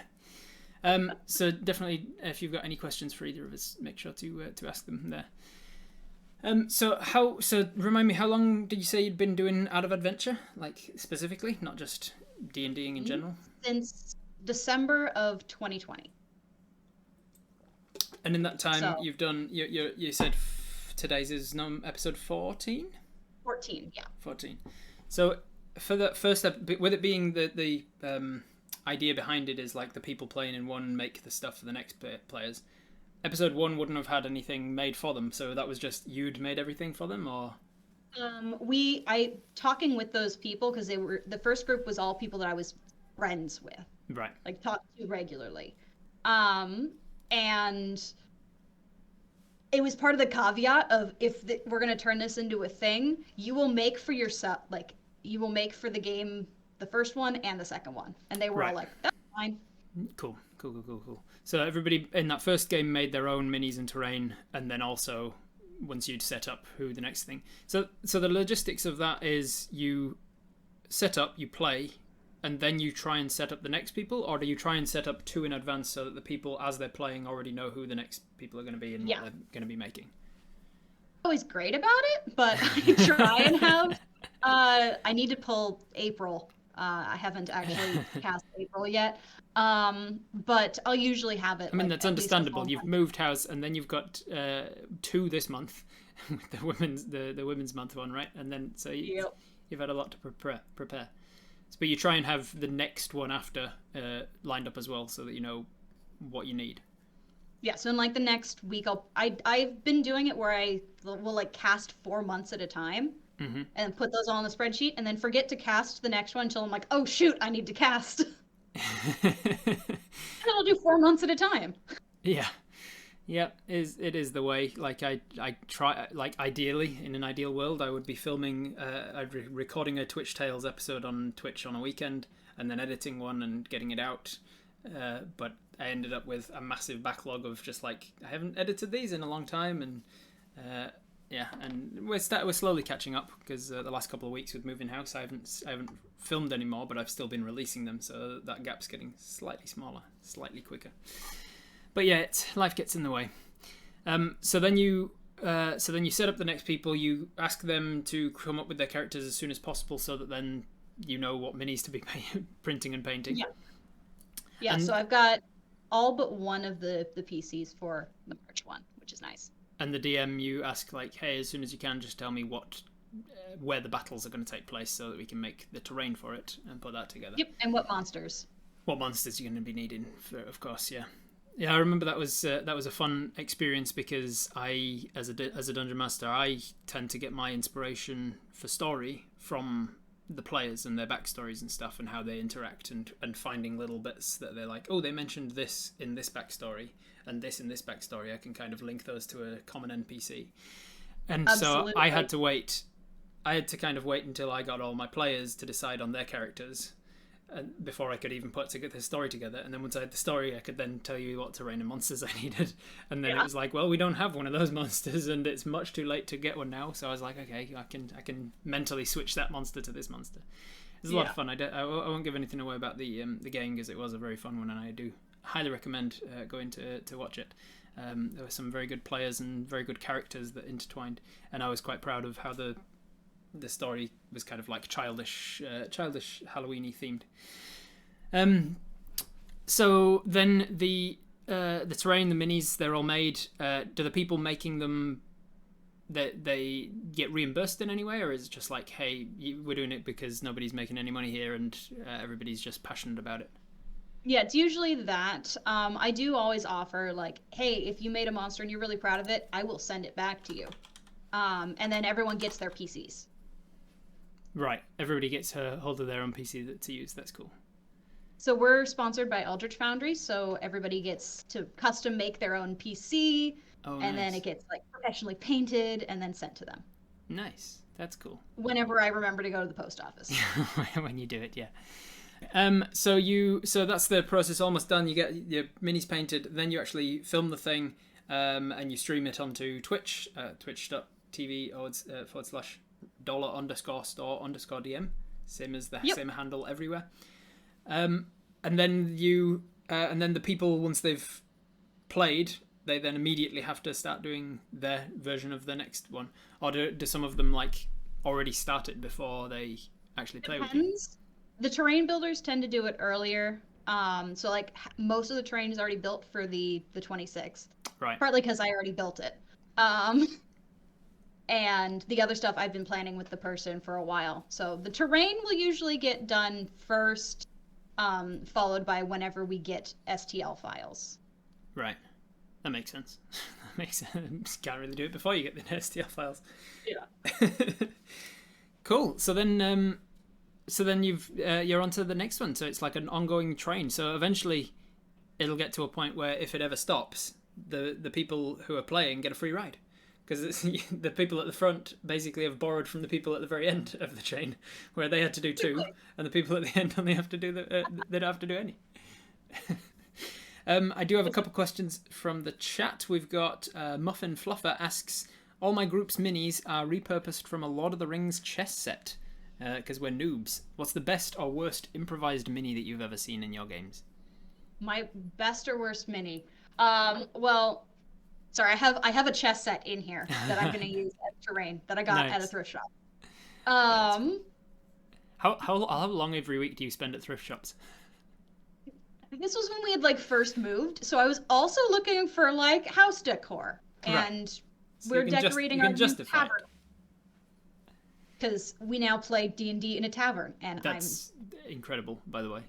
So definitely, if you've got any questions for either of us, make sure to ask them there. So remind me, how long did you say you'd been doing Out of Adventure, like specifically, not just D&Ding in general? Since December of 2020. And in that time, you've done. You said today's is episode 14. 14, yeah. 14. So for the first with it being the idea behind it is like the people playing in one make the stuff for the next players. Episode 1 wouldn't have had anything made for them, so that was just you'd made everything for them, or? I talking with those people, because the first group was all people that I was friends with, right? Like talked to regularly, and it was part of the caveat of if we're gonna turn this into a thing, you will make for yourself, like you will make for the game, the first one and the second one. And they were all like, that's fine. Cool. So everybody in that first game made their own minis and terrain, and then also once you'd set up who the next thing. So the logistics of that is you set up, you play, and then you try and set up the next people, or do you try and set up two in advance so that the people as they're playing already know who the next people are going to be and what they're going to be making? Always great about it, but I try and have. I need to pull April. I haven't actually cast April yet, but I'll usually have it. I mean, that's understandable. You've moved house, and then you've got 2 this month, the women's month one, right? And then so you've had a lot to prepare. But you try and have the next one after lined up as well, so that you know what you need. Yeah, so in like the next week, I've been doing it where I will like cast 4 months at a time, and put those all in the spreadsheet, and then forget to cast the next one until I'm like, oh shoot, I need to cast. And I'll do 4 months at a time. Yeah, it is the way. Like I try, like ideally in an ideal world, I would be filming, recording a Twitch Tales episode on Twitch on a weekend, and then editing one and getting it out. But I ended up with a massive backlog of just like, I haven't edited these in a long time, and and we're slowly catching up because the last couple of weeks with moving house, I haven't filmed anymore, but I've still been releasing them, so that gap's getting slightly smaller, slightly quicker. But yeah, life gets in the way. So then you set up the next people. You ask them to come up with their characters as soon as possible, so that then you know what minis to be printing and painting. Yeah. So I've got all but one of the PCs for the March one, which is nice. And the DM, you ask like, hey, as soon as you can, just tell me where the battles are going to take place, so that we can make the terrain for it and put that together. Yep. And what monsters? What monsters you're going to be needing for, of course. Yeah. Yeah, I remember that was a fun experience because I, as a dungeon master, I tend to get my inspiration for story from the players and their backstories and stuff, and how they interact, and finding little bits that they're like, oh, they mentioned this in this backstory and this in this backstory. I can kind of link those to a common NPC. And Absolutely. So I had to kind of wait until I got all my players to decide on their characters, before I could even put the story together. And then once I had the story, I could then tell you what terrain and monsters I needed. And then it was like, well, we don't have one of those monsters, and it's much too late to get one now. So I was like, okay, I can mentally switch that monster to this monster. It's a lot of fun. I won't give anything away about the game, because it was a very fun one, and I do highly recommend going to watch it. There were some very good players and very good characters that intertwined, and I was quite proud of how the story was kind of like childish Halloween-y themed. So then the terrain, the minis, they're all made. Do the people making them, they get reimbursed in any way, or is it just like, hey, we're doing it because nobody's making any money here, and everybody's just passionate about it? Yeah, it's usually that. I do always offer like, hey, if you made a monster and you're really proud of it, I will send it back to you. And then everyone gets their PCs. Right, everybody gets a hold of their own PC to use. That's cool. So we're sponsored by Eldritch Foundry, so everybody gets to custom make their own PC, and then it gets like professionally painted and then sent to them. Nice, that's cool. Whenever I remember to go to the post office. When you do it, yeah. So that's the process almost done. You get your minis painted, then you actually film the thing, and you stream it onto Twitch, twitch.tv $$_store_DM, same as the same handle everywhere. And then the people, once they've played, they then immediately have to start doing their version of the next one, or do some of them like already start it before they actually play with you? The terrain builders tend to do it earlier. So like most of the terrain is already built for the 26th. Right. Partly because I already built it. And the other stuff I've been planning with the person for a while. So the terrain will usually get done first, followed by whenever we get STL files. Right. That makes sense. That makes sense. Can't really do it before you get the STL files. Yeah. Cool. So then you're on to the next one. So it's like an ongoing train. So eventually it'll get to a point where if it ever stops, the people who are playing get a free ride. because the people at the front basically have borrowed from the people at the very end of the chain, where they had to do 2, and the people at the end only have to do they don't have to do any. I do have a couple questions from the chat. We've got Muffin Fluffer asks, all my group's minis are repurposed from a Lord of the Rings chess set, because we're noobs. What's the best or worst improvised mini that you've ever seen in your games? My best or worst mini? Well, sorry, I have a chess set in here that I'm going to use as terrain that I got at a thrift shop. How long every week do you spend at thrift shops? This was when we had like first moved, so I was also looking for like house decor, and so we're decorating our new tavern it. because we now play D&D in a tavern, and that's incredible, by the way.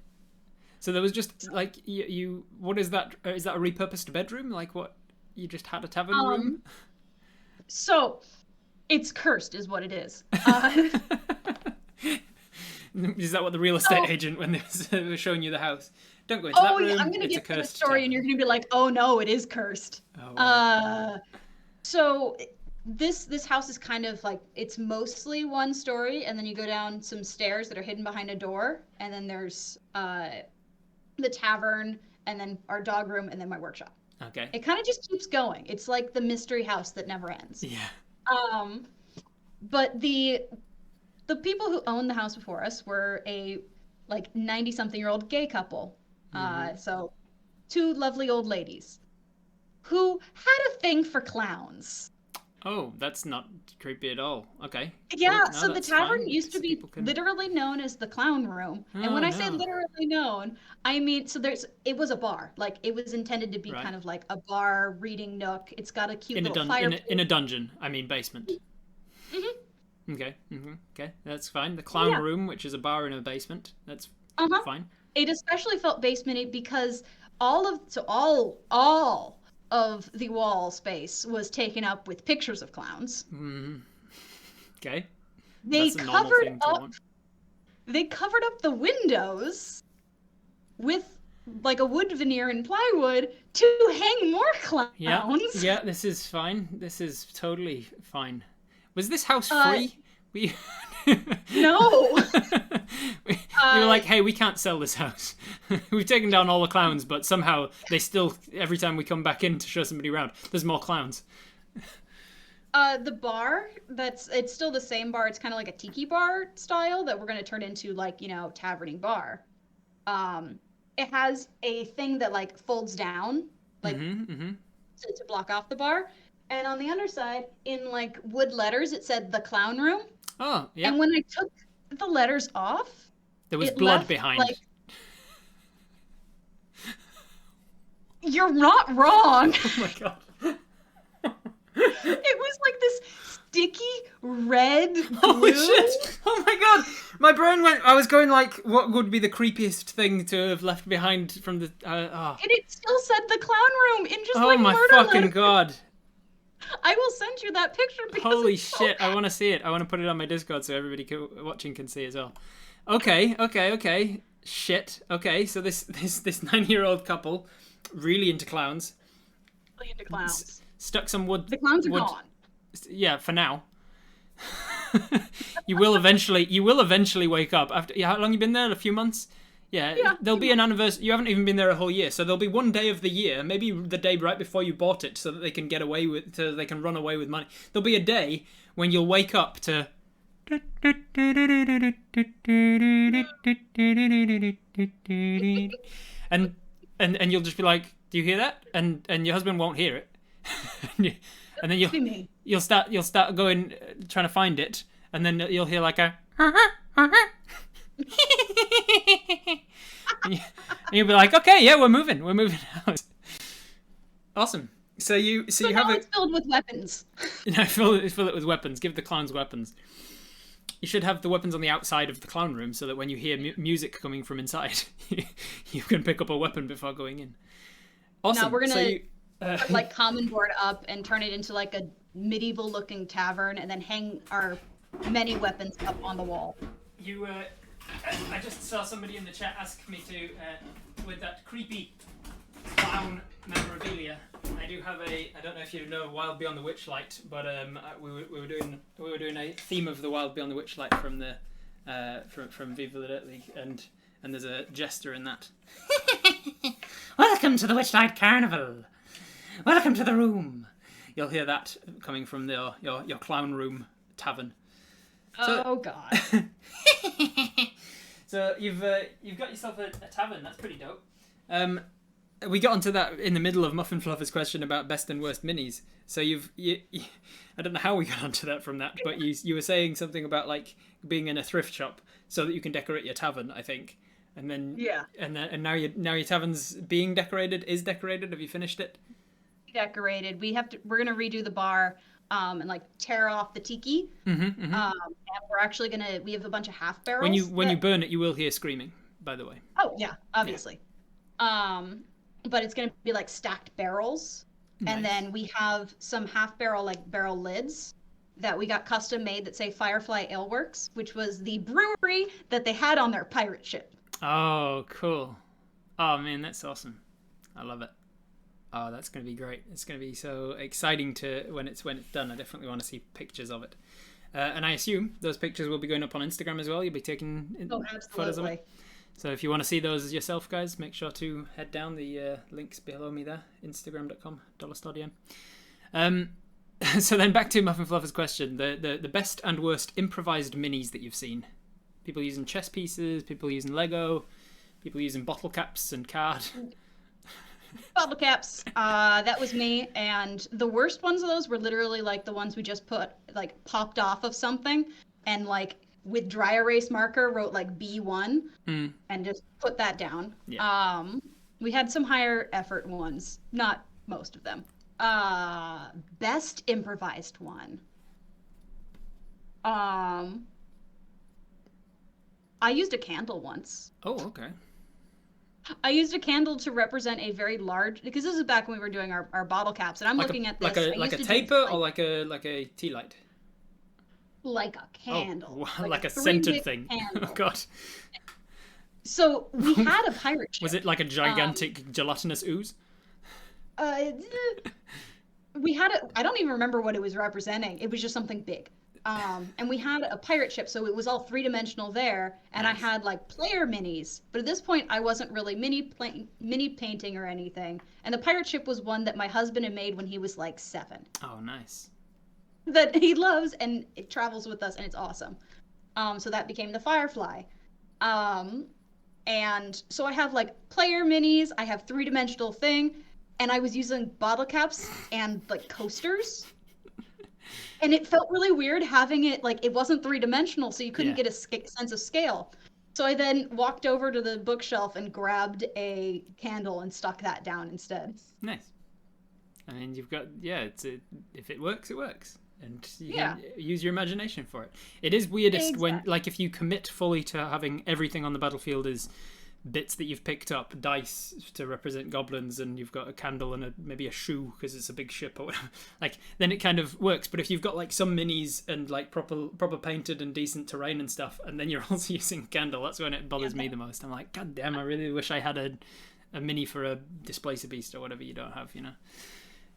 So there was just like you what is that? Is that a repurposed bedroom? Like what? You just had a tavern room? So it's cursed, is what it is. Is that what the real estate agent, when they were showing you the house? Don't go into that room. Yeah, I'm going to get to the story, tavern. and you're going to be like, "Oh no, it is cursed." Oh, wow. So this house is kind of like, it's mostly one story, and then you go down some stairs that are hidden behind a door, and then there's the tavern, and then our dog room, and then my workshop. Okay. It kind of just keeps going. It's like the mystery house that never ends. Yeah. But the people who owned the house before us were a like 90-something-year-old gay couple. So 2 lovely old ladies who had a thing for clowns. Oh, that's not creepy at all. Okay. Yeah, cool. No, so the tavern used to be can... literally known as the clown room. And when I say literally known, I mean, so it was a bar. Like, it was intended to be kind of like a bar reading nook. It's got a cute little fireplace. In a dungeon, I mean basement. Mm-hmm. Okay. Mm-hmm. Okay, that's fine. The clown room, which is a bar in a basement, that's fine. It especially felt basement-y because all of the wall space was taken up with pictures of clowns. Okay. They covered up the windows with like a wood veneer and plywood to hang more clowns. Yeah, this is fine. This is totally fine. Was this house free? No. You were like, hey, we can't sell this house. We've taken down all the clowns, but somehow they still, every time we come back in to show somebody around, there's more clowns. The bar, it's still the same bar. It's kind of like a tiki bar style that we're going to turn into like, taverning bar. It has a thing that like folds down, like to block off the bar. And on the underside, in like wood letters, it said the clown room. Oh, yeah. And when I took the letters off, there was blood behind. Like, you're not wrong. Oh my god. It was like this sticky red glue. Holy shit! Oh my god! My brain went. I was going like, what would be the creepiest thing to have left behind from the? And it still said the clown room in just oh my fucking god! I will send you that picture. Holy shit! I want to see it. I want to put it on my Discord so everybody watching can see as well. Okay. Shit. Okay, so this 9-year-old couple, really into clowns. Really into clowns. Stuck some wood. The clowns are gone. Yeah, for now. You will eventually wake up after. Yeah, how long you been there? A few months. Yeah, there'll be an anniversary. You haven't even been there a whole year, so there'll be one day of the year, maybe the day right before you bought it, so that they can they can run away with money. There'll be a day when you'll wake up to. And you'll just be like, do you hear that? And your husband won't hear it. And then you'll start going trying to find it, and then you'll hear like a and you'll be like, okay, yeah, we're moving out. Awesome. So you have it's filled with weapons. Fill it with weapons. Give the clowns weapons. You should have the weapons on the outside of the clown room so that when you hear music coming from inside, you can pick up a weapon before going in. Awesome. Now we're gonna put, like common board up and turn it into like a medieval looking tavern, and then hang our many weapons up on the wall. I just saw somebody in the chat ask me to, with that creepy clown memorabilia, I do have a. I don't know if you know Wild Beyond the Witchlight, but we were doing a theme of the Wild Beyond the Witchlight from the from Viva la Dirt League, and there's a jester in that. Welcome to the Witchlight Carnival. Welcome to the room. You'll hear that coming from your clown room tavern. Oh God. So you've got yourself a tavern. That's pretty dope. We got onto that in the middle of Muffin Fluffer's question about best and worst minis. So you I don't know how we got onto that from that, but you were saying something about like being in a thrift shop so that you can decorate your tavern, I think. And then and now your tavern's being decorated, is decorated. Have you finished it? Decorated. We're gonna redo the bar and like tear off the tiki. And we're actually we have a bunch of half barrels. When you burn it, you will hear screaming, by the way. Oh yeah, obviously. Yeah. But it's gonna be like stacked barrels. Nice. And then we have some half barrel lids that we got custom made that say Firefly Ale Works, which was the brewery that they had on their pirate ship. Oh, cool. Oh man, that's awesome. I love it. Oh, that's going to be great. It's going to be so exciting when it's done. I definitely want to see pictures of it. And I assume those pictures will be going up on Instagram as well. You'll be taking photos of it. So if you want to see those yourself, guys, make sure to head down the links below me there, instagram.com/$DM. So then back to Muffin Fluffer's question. The best and worst improvised minis that you've seen. People using chess pieces, people using Lego, people using bottle caps and card. Bottle caps. That was me. And the worst ones of those were literally like the ones we just popped off of something and like with dry erase marker wrote like B1 and just put that down. Yeah. We had some higher effort ones, not most of them. Best improvised one. I used a candle once. Oh, okay. I used a candle to represent a very large, because this is back when we were doing our bottle caps, and I'm looking at this. Like a taper or like a tea light? Like a candle. Oh, like a scented thing. Oh, God. So we had a pirate ship. Was it like a gigantic gelatinous ooze? We had I don't even remember what it was representing. It was just something big. And we had a pirate ship, so it was all three-dimensional there, and nice. I had like player minis, but at this point I wasn't really mini painting or anything, and the pirate ship was one that my husband had made when he was like 7. Oh, nice. That he loves, and it travels with us, and it's awesome. So that became the Firefly. And so I have like player minis, I have three-dimensional thing, and I was using bottle caps and like coasters. And it felt really weird having it, like, it wasn't three-dimensional, so you couldn't get a sense of scale. So I then walked over to the bookshelf and grabbed a candle and stuck that down instead. Nice. I mean, you've got, if it works, it works. And you can use your imagination for it. It is weirdest when, like, if you commit fully to having everything on the battlefield is bits that you've picked up, dice to represent goblins, and you've got a candle and maybe a shoe because it's a big ship or whatever, like, then it kind of works. But if you've got like some minis and like proper painted and decent terrain and stuff, and then you're also using candle, that's when it bothers me the most. I'm like, God damn, I really wish I had a mini for a displacer beast or whatever you don't have, you know.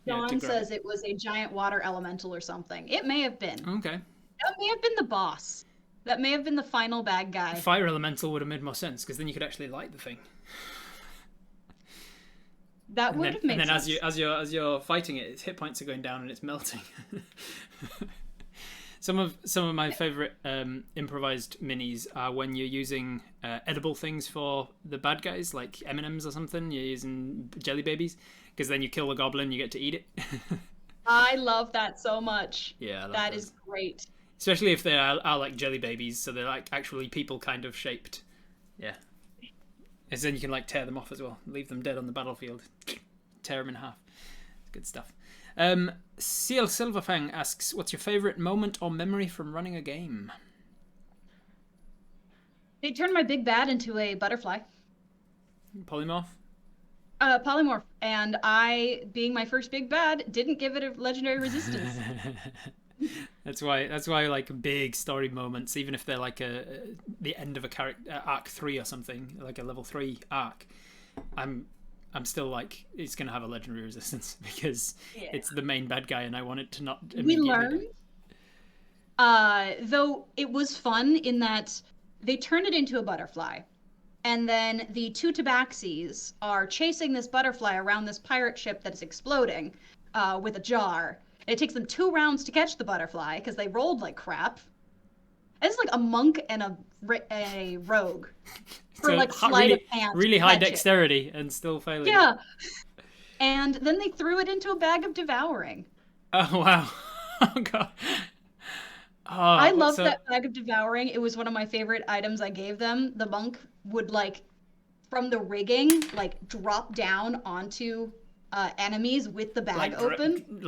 Dawn says it was a giant water elemental or something. It may have been. Okay. That may have been the boss. That may have been the final bad guy. Fire elemental would have made more sense, because then you could actually light the thing. That would have made sense. And then as you're fighting it, its hit points are going down and it's melting. Some of my favorite improvised minis are when you're using edible things for the bad guys, like M&Ms or something. You're using jelly babies, because then you kill the goblin, you get to eat it. I love that so much. Yeah, that is great. Especially if they are like jelly babies, so they're like actually people kind of shaped. Yeah. And then you can like tear them off as well. Leave them dead on the battlefield. Tear them in half. It's good stuff. Seal Silverfang asks, what's your favourite moment or memory from running a game? They turned my big bad into a butterfly. Polymorph? Polymorph. And I, being my first big bad, didn't give it a legendary resistance. That's why like big story moments, even if they're like the end of a character arc 3 or something, like a level 3 arc, I'm still like, it's going to have a legendary resistance because Yeah. it's the main bad guy, and I want it to not We immediately learned, though it was fun in that they turned it into a butterfly. And then the two tabaxis are chasing this butterfly around this pirate ship that is exploding with a jar. And it takes them 2 rounds to catch the butterfly because they rolled like crap. And it's like a monk and a rogue for So like sleight of hand. really high dexterity and still failing. Yeah. And then they threw it into a bag of devouring. Oh, wow. Oh, God. Oh, I loved that bag of devouring. It was one of my favorite items I gave them. The monk would like, from the rigging, like drop down onto enemies with the bag open.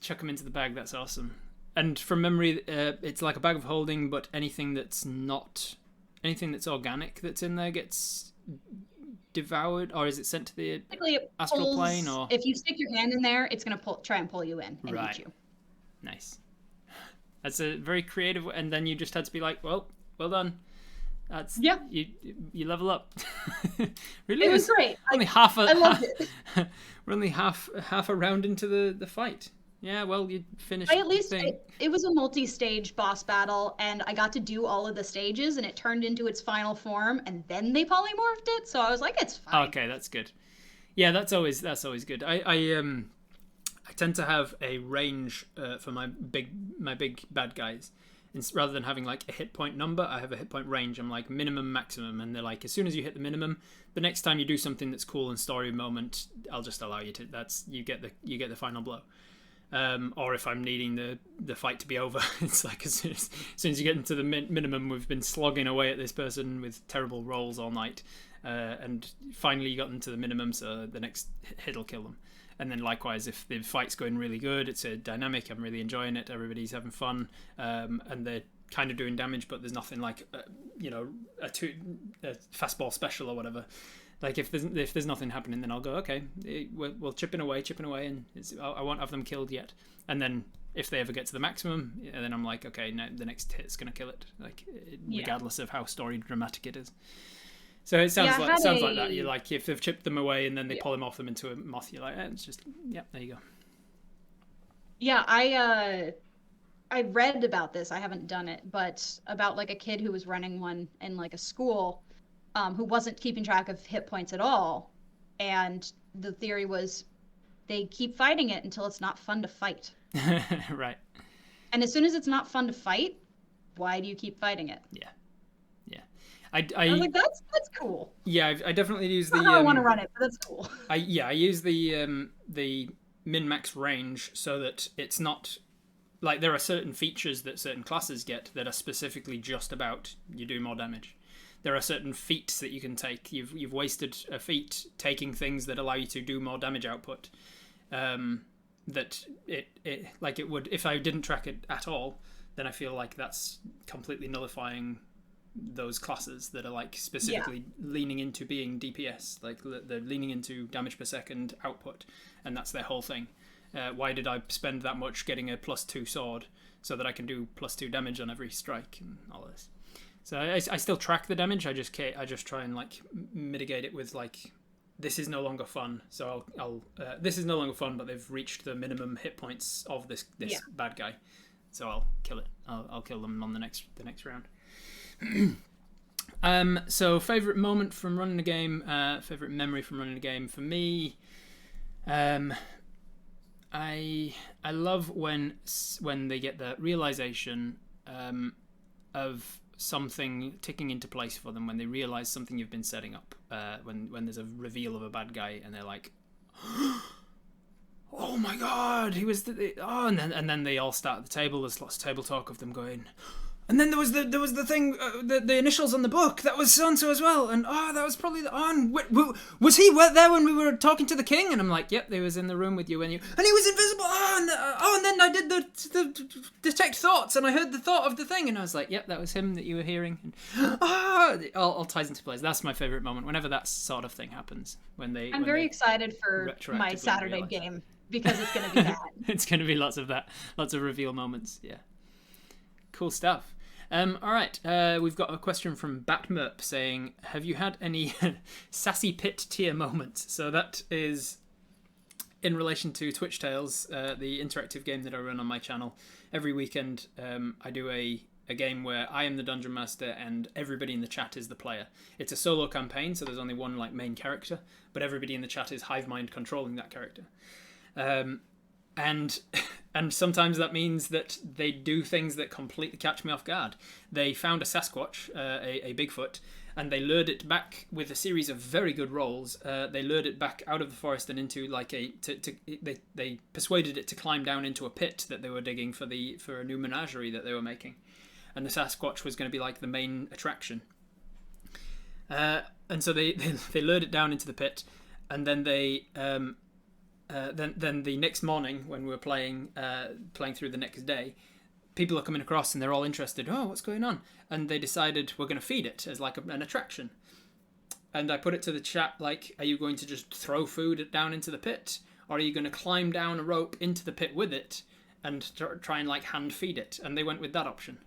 Chuck them into the bag. That's awesome. And from memory, it's like a bag of holding, but anything that's organic that's in there gets devoured, or is it sent to the astral plane? Or if you stick your hand in there, it's gonna try and pull you in and eat you. Nice. That's a very creative, and then you just had to be like, well done. That's you level up. Really, it was great. Only I loved it. We're only half a round into the fight. Yeah, well, you finished. It was a multi-stage boss battle, and I got to do all of the stages, and it turned into its final form, and then they polymorphed it. So I was like, it's fine. Okay, that's good. Yeah, that's always good. I tend to have a range for my big bad guys. And rather than having like a hit point number, I have a hit point range. I'm like minimum, maximum, and they're like, as soon as you hit the minimum, the next time you do something that's cool and story moment, I'll just allow you to. You get the final blow. Or if I'm needing the fight to be over, it's like as soon as you get into the minimum, we've been slogging away at this person with terrible rolls all night, and finally you got them to the minimum, so the next hit will kill them. And then likewise, if the fight's going really good, it's a dynamic, I'm really enjoying it, everybody's having fun, and they're kind of doing damage, but there's nothing like a fastball special or whatever. Like if there's nothing happening, then I'll go, okay, we'll chipping away, and I won't have them killed yet. And then if they ever get to the maximum, then I'm like, okay, now the next hit's gonna kill it, like regardless of how story dramatic it is. So it sounds like that. You're like, if they've chipped them away and then they polymorph them into a moth, you're like, it's just there you go. Yeah, I read about this. I haven't done it, but about like a kid who was running one in like a school, who wasn't keeping track of hit points at all, and the theory was they keep fighting it until it's not fun to fight. Right. And as soon as it's not fun to fight, why do you keep fighting it? Yeah. I was like, that's cool. Yeah, I definitely use the. I want to run it, but that's cool. I use the min-max range so that it's not like there are certain features that certain classes get that are specifically just about you do more damage. There are certain feats that you can take. You've wasted a feat taking things that allow you to do more damage output. That it would if I didn't track it at all, then I feel like that's completely nullifying those classes that are like specifically leaning into being DPS, like they're leaning into damage per second output, and that's their whole thing. Why did I spend that much getting a +2 sword so that I can do +2 damage on every strike and all this? So I still track the damage. I just try and like mitigate it with like, this is no longer fun. So I'll this is no longer fun, but they've reached the minimum hit points of this bad guy, so I'll kill it. I'll kill them on the next round. So favorite moment from running a game, favorite memory from running a game for me, I love when they get the realization of something ticking into place for them, when they realize something you've been setting up, when there's a reveal of a bad guy and they're like, oh my god, he was and then they all start at the table. There's lots of table talk of them going, and then there was the thing, the initials on the book, that was so and so as well, and that was probably was he there when we were talking to the king? And I'm like, yep, they was in the room with you and he was invisible. And then I did the detect thoughts, and I heard the thought of the thing, and I was like, yep, that was him that you were hearing. And it all ties into place. That's my favorite moment whenever that sort of thing happens. I'm very excited for my Saturday game because it's going to be that. It's going to be lots of reveal moments. Yeah, cool stuff. All right. We've got a question from Batmerp saying, "Have you had any sassy pit tier moments?" So that is in relation to Twitch Tales, the interactive game that I run on my channel. Every weekend, I do a game where I am the dungeon master and everybody in the chat is the player. It's a solo campaign, so there's only one like main character, but everybody in the chat is hive mind controlling that character. And sometimes that means that they do things that completely catch me off guard. They found a Sasquatch, a Bigfoot, and they lured it back with a series of very good rolls. They lured it back out of the forest and into like they persuaded it to climb down into a pit that they were digging for a new menagerie that they were making, and the Sasquatch was going to be like the main attraction. And so they lured it down into the pit, and then they. Then the next morning when we were playing through the next day, people are coming across and they're all interested. Oh, what's going on? And they decided we're going to feed it as like an attraction. And I put it to the chat like, are you going to just throw food down into the pit, or are you going to climb down a rope into the pit with it and try and like hand feed it? And they went with that option.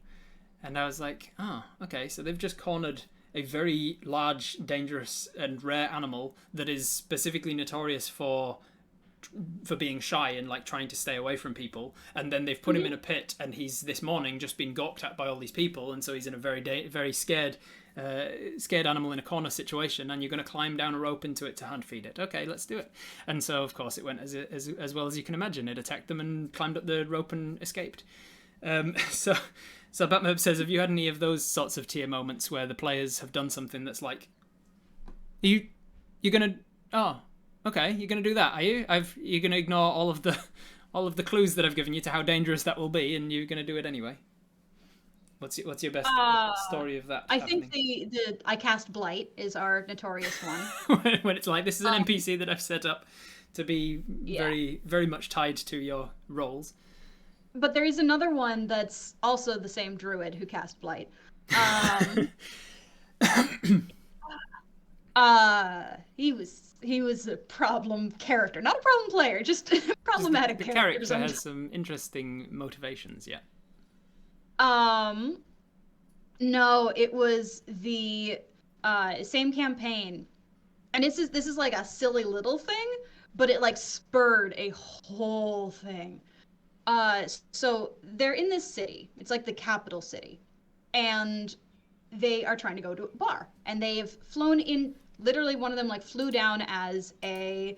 And I was like, oh, okay, so they've just cornered a very large, dangerous, and rare animal that is specifically notorious for being shy and like trying to stay away from people, and then they've put him in a pit, and he's this morning just been gawked at by all these people, and so he's in a very scared animal in a corner situation, and you're going to climb down a rope into it to hand feed it. Okay, let's do it. And so of course it went as well as you can imagine. It attacked them and climbed up the rope and escaped. So Batmurb says, have you had any of those sorts of tier moments where the players have done something that's like, you're gonna, oh, okay, you're going to do that, are you? You're going to ignore all of the clues that I've given you to how dangerous that will be, and you're going to do it anyway. What's your best story of that? I think the I cast Blight is our notorious one. When it's like, this is an NPC that I've set up to be very, very much tied to your roles. But there is another one that's also the same druid who cast Blight. He was a problem character, not a problem player, just a problematic the character. The character has some interesting motivations, yeah. No, it was the same campaign, and this is like a silly little thing, but it like spurred a whole thing. So they're in this city. It's like the capital city, and they are trying to go to a bar, and they've flown in. Literally, one of them like flew down as a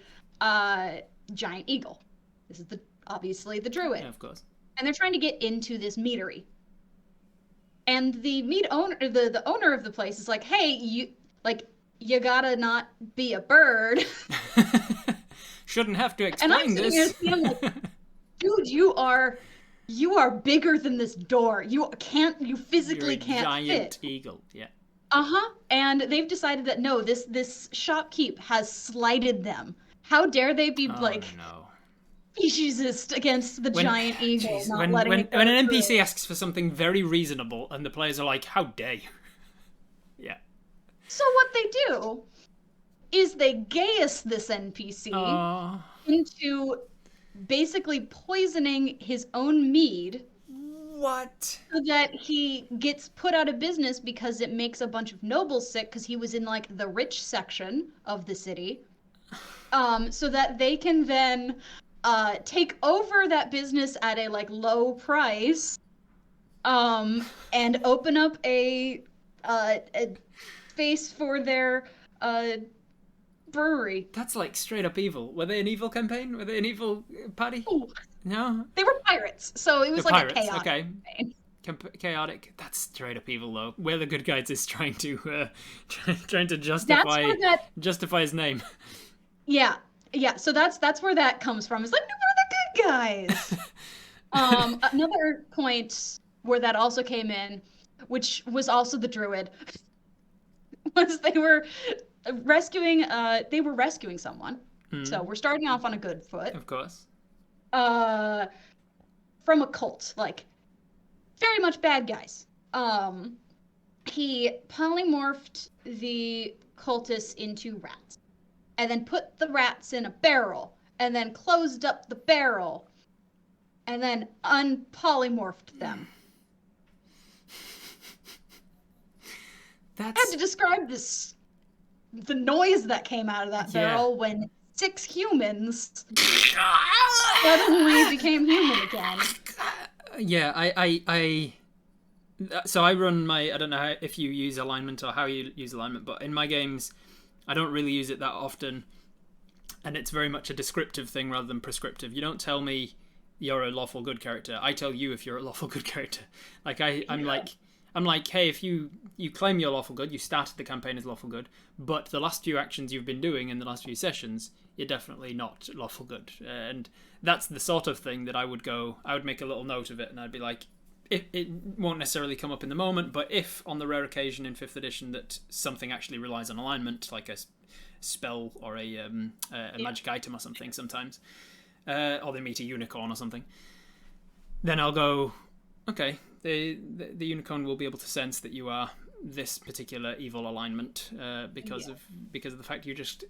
giant eagle. This is obviously the druid. Yeah, of course. And they're trying to get into this meadery. And the owner of the place is like, "Hey, you gotta not be a bird." Shouldn't have to explain this. And I'm like, dude, you are bigger than this door. You physically can't fit. Giant eagle, yeah. And they've decided that no, this shopkeep has slighted them. How dare they be speciesist against the giant eagle? When an NPC asks for something very reasonable, and the players are like, "How dare you?" Yeah. So what they do is they gaius this NPC into basically poisoning his own mead. What? So that he gets put out of business because it makes a bunch of nobles sick, because he was in like the rich section of the city. So that they can then take over that business at a like low price, and open up a space for their brewery. That's like straight up evil. Were they an evil campaign? Were they an evil party? Ooh. No? They were pirates, so it was like pirates. a chaotic campaign. Chaotic. That's straight up evil, though. We're the good guys is trying to justify his name. Yeah. So that's where that comes from. It's like, no, we're the good guys. Another point where that also came in, which was also the druid, was they were rescuing someone. So we're starting off on a good foot. Of course. From a cult, like very much bad guys. He polymorphed the cultists into rats, and then put the rats in a barrel, and then closed up the barrel, and then unpolymorphed them. I had That's to describe the noise that came out of that barrel when 6 humans suddenly became human again. Yeah, so I run I don't know if you use alignment or how you use alignment, but in my games, I don't really use it that often, and it's very much a descriptive thing rather than prescriptive. You don't tell me you're a lawful good character. I tell you if you're a lawful good character. Like I'm like, hey, if you claim you're lawful good, you started the campaign as lawful good, but the last few actions you've been doing in the last few sessions, you're definitely not lawful good. And that's the sort of thing that I would make a little note of it, and I'd be like, it won't necessarily come up in the moment, but if on the rare occasion in 5th edition that something actually relies on alignment, like a spell or a magic item or something sometimes, or they meet a unicorn or something, then I'll go, okay, the unicorn will be able to sense that you are this particular evil alignment because of the fact you just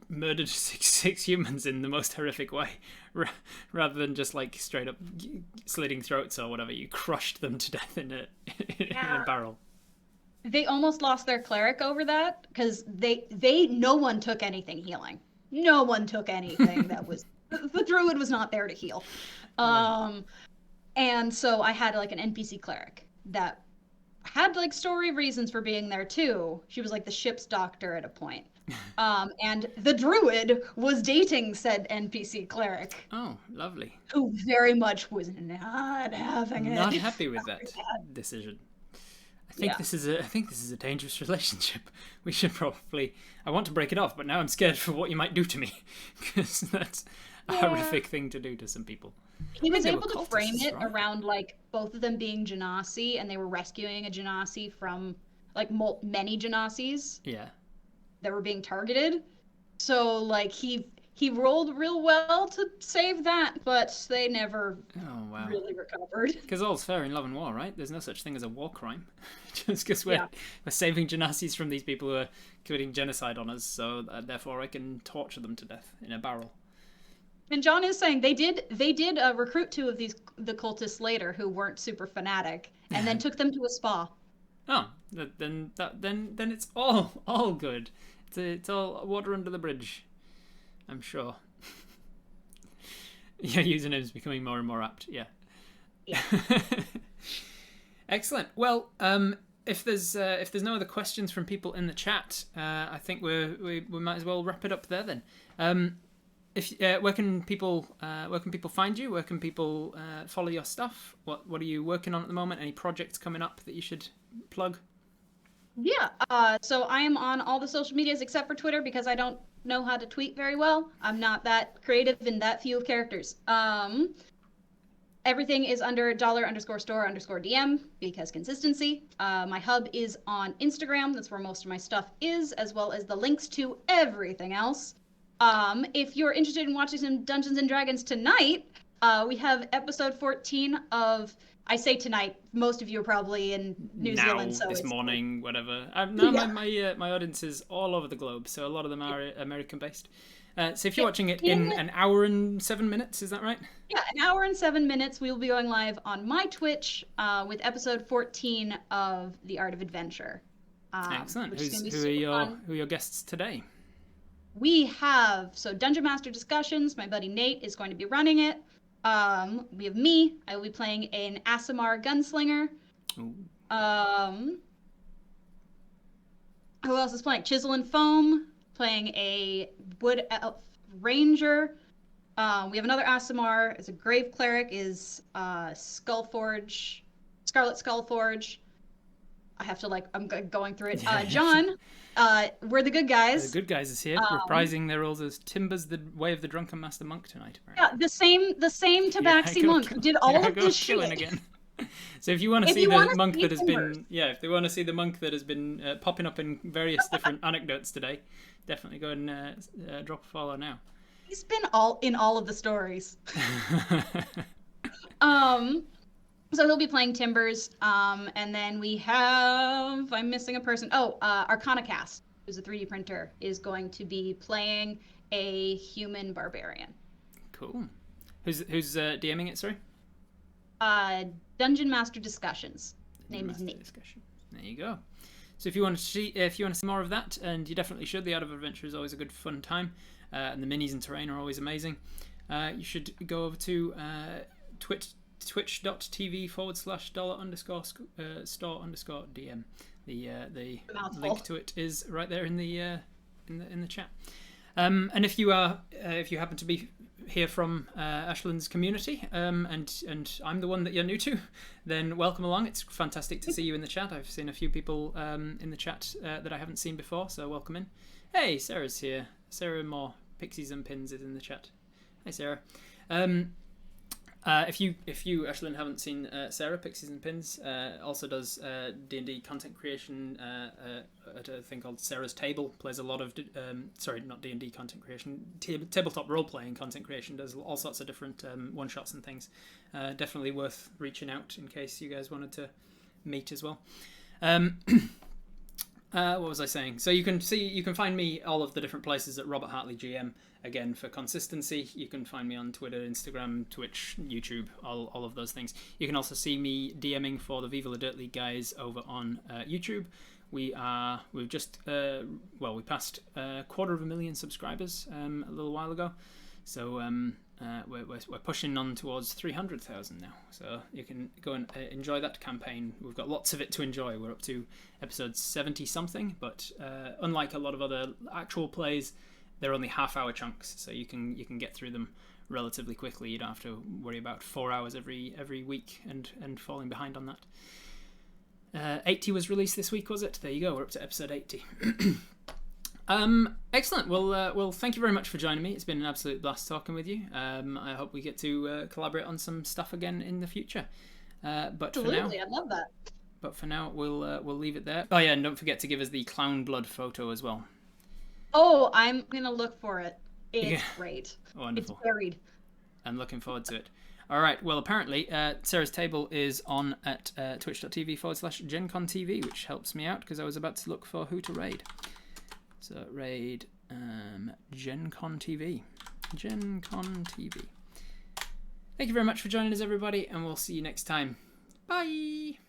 murdered six humans in the most horrific way, rather than just like straight up slitting throats or whatever. You crushed them to death in a barrel. They almost lost their cleric over that because no one took anything healing. No one took anything that was the druid was not there to heal. And so I had like an NPC cleric that had like story reasons for being there too. She was like the ship's doctor at a point. And the druid was dating said NPC cleric. Oh, lovely. Who very much was not having it. Not happy with that decision. I think this is a dangerous relationship. We should probably. I want to break it off, but now I'm scared for what you might do to me, because that's a horrific thing to do to some people. He was able to frame it around like both of them being Genasi, and they were rescuing a Genasi from like many Genasis. Yeah. That were being targeted. So like he rolled real well to save that, but they never really recovered. Because all's fair in love and war, right? There's no such thing as a war crime. Just because we're saving Genasis from these people who are committing genocide on us, so therefore I can torture them to death in a barrel. And John is saying they did recruit 2 of the cultists later who weren't super fanatic, and then took them to a spa. Oh, then it's all good. It's all water under the bridge, I'm sure. Your username's becoming more and more apt. Yeah. Excellent. Well, if there's no other questions from people in the chat, I think we might as well wrap it up there then. Where can people find you? Where can people follow your stuff? What are you working on at the moment? Any projects coming up that you should plug? Yeah. So I am on all the social medias except for Twitter because I don't know how to tweet very well. I'm not that creative in that few characters. Everything is under $_store_DM because consistency. My hub is on Instagram. That's where most of my stuff is, as well as the links to everything else. If you're interested in watching some Dungeons and Dragons tonight, we have episode 14 of, I say tonight, most of you are probably in New Zealand. So this morning, whatever. My audience is all over the globe, so a lot of them are American based. So if you're watching it in an hour and 7 minutes, is that right? Yeah, an hour and 7 minutes. We will be going live on my Twitch with episode 14 of The Art of Adventure. Excellent. Who are your guests today? We have Dungeon Master Discussions. My buddy Nate is going to be running it. We have me. I will be playing an Aasimar gunslinger. Ooh. Who else is playing? Chisel and Foam, playing a wood elf ranger. We have another Aasimar as a grave cleric is Scarlet Skullforge. I have to I'm going through it. John, we're the good guys. The good guys is here, reprising their roles as Timbers, the Way of the Drunken Master Monk tonight. Apparently. Yeah, the same Tabaxi monk who did all of this shit. Again. So if you want to see the monk that has been, if they want to see the monk that has been popping up in various different anecdotes today, definitely go and drop a follow now. He's been in all of the stories. So he'll be playing Timbers, and then we have, I'm missing a person. Arcanacast, who's a 3D printer, is going to be playing a human barbarian. Cool. Who's DMing it, sorry? Dungeon Master Discussions. Name is Nate. Discussion. There you go. So if you want to see more of that, and you definitely should, the Art of Adventure is always a good fun time, and the minis and terrain are always amazing. You should go over to twitch.tv/$_store_DM. The link to it is right there in the chat. And if you happen to be here from Ashlynn's community, and I'm the one that you're new to, then welcome along. It's fantastic to see you in the chat. I've seen a few people in the chat that I haven't seen before, so welcome in. Hey, Sarah's here. Sarah Moore, Pixies and Pins, is in the chat. Hi, Sarah. If you Ashlynn haven't seen Sarah, Pixies and Pins also does D&D content creation at a thing called Sarah's Table. Plays a lot of not D&D content creation, tabletop role playing content creation. Does all sorts of different one shots and things. Definitely worth reaching out in case you guys wanted to meet as well. What was I saying? So you can find me all of the different places at Robert Hartley GM. Again, for consistency, you can find me on Twitter, Instagram, Twitch, YouTube, all of those things. You can also see me DMing for the Viva La Dirt League guys over on YouTube. We passed 250,000 subscribers a little while ago, so we're pushing on towards 300,000 now. So you can go and enjoy that campaign. We've got lots of it to enjoy. We're up to episode 70 something, but unlike a lot of other actual plays, they're only half-hour chunks, so you can get through them relatively quickly. You don't have to worry about 4 hours every week and falling behind on that. 80 was released this week, was it? There you go. We're up to episode 80. Excellent. Well, thank you very much for joining me. It's been an absolute blast talking with you. I hope we get to collaborate on some stuff again in the future. But Absolutely, for now, I'd love that. But for now, we'll leave it there. Oh yeah, and don't forget to give us the clown blood photo as well. Oh, I'm gonna look for it. It's great. Wonderful. It's buried. I'm looking forward to it. All right. Well, apparently, Sarah's Table is on at twitch.tv/GenConTV, which helps me out because I was about to look for who to raid. So raid GenConTV. GenConTV. Thank you very much for joining us, everybody, and we'll see you next time. Bye.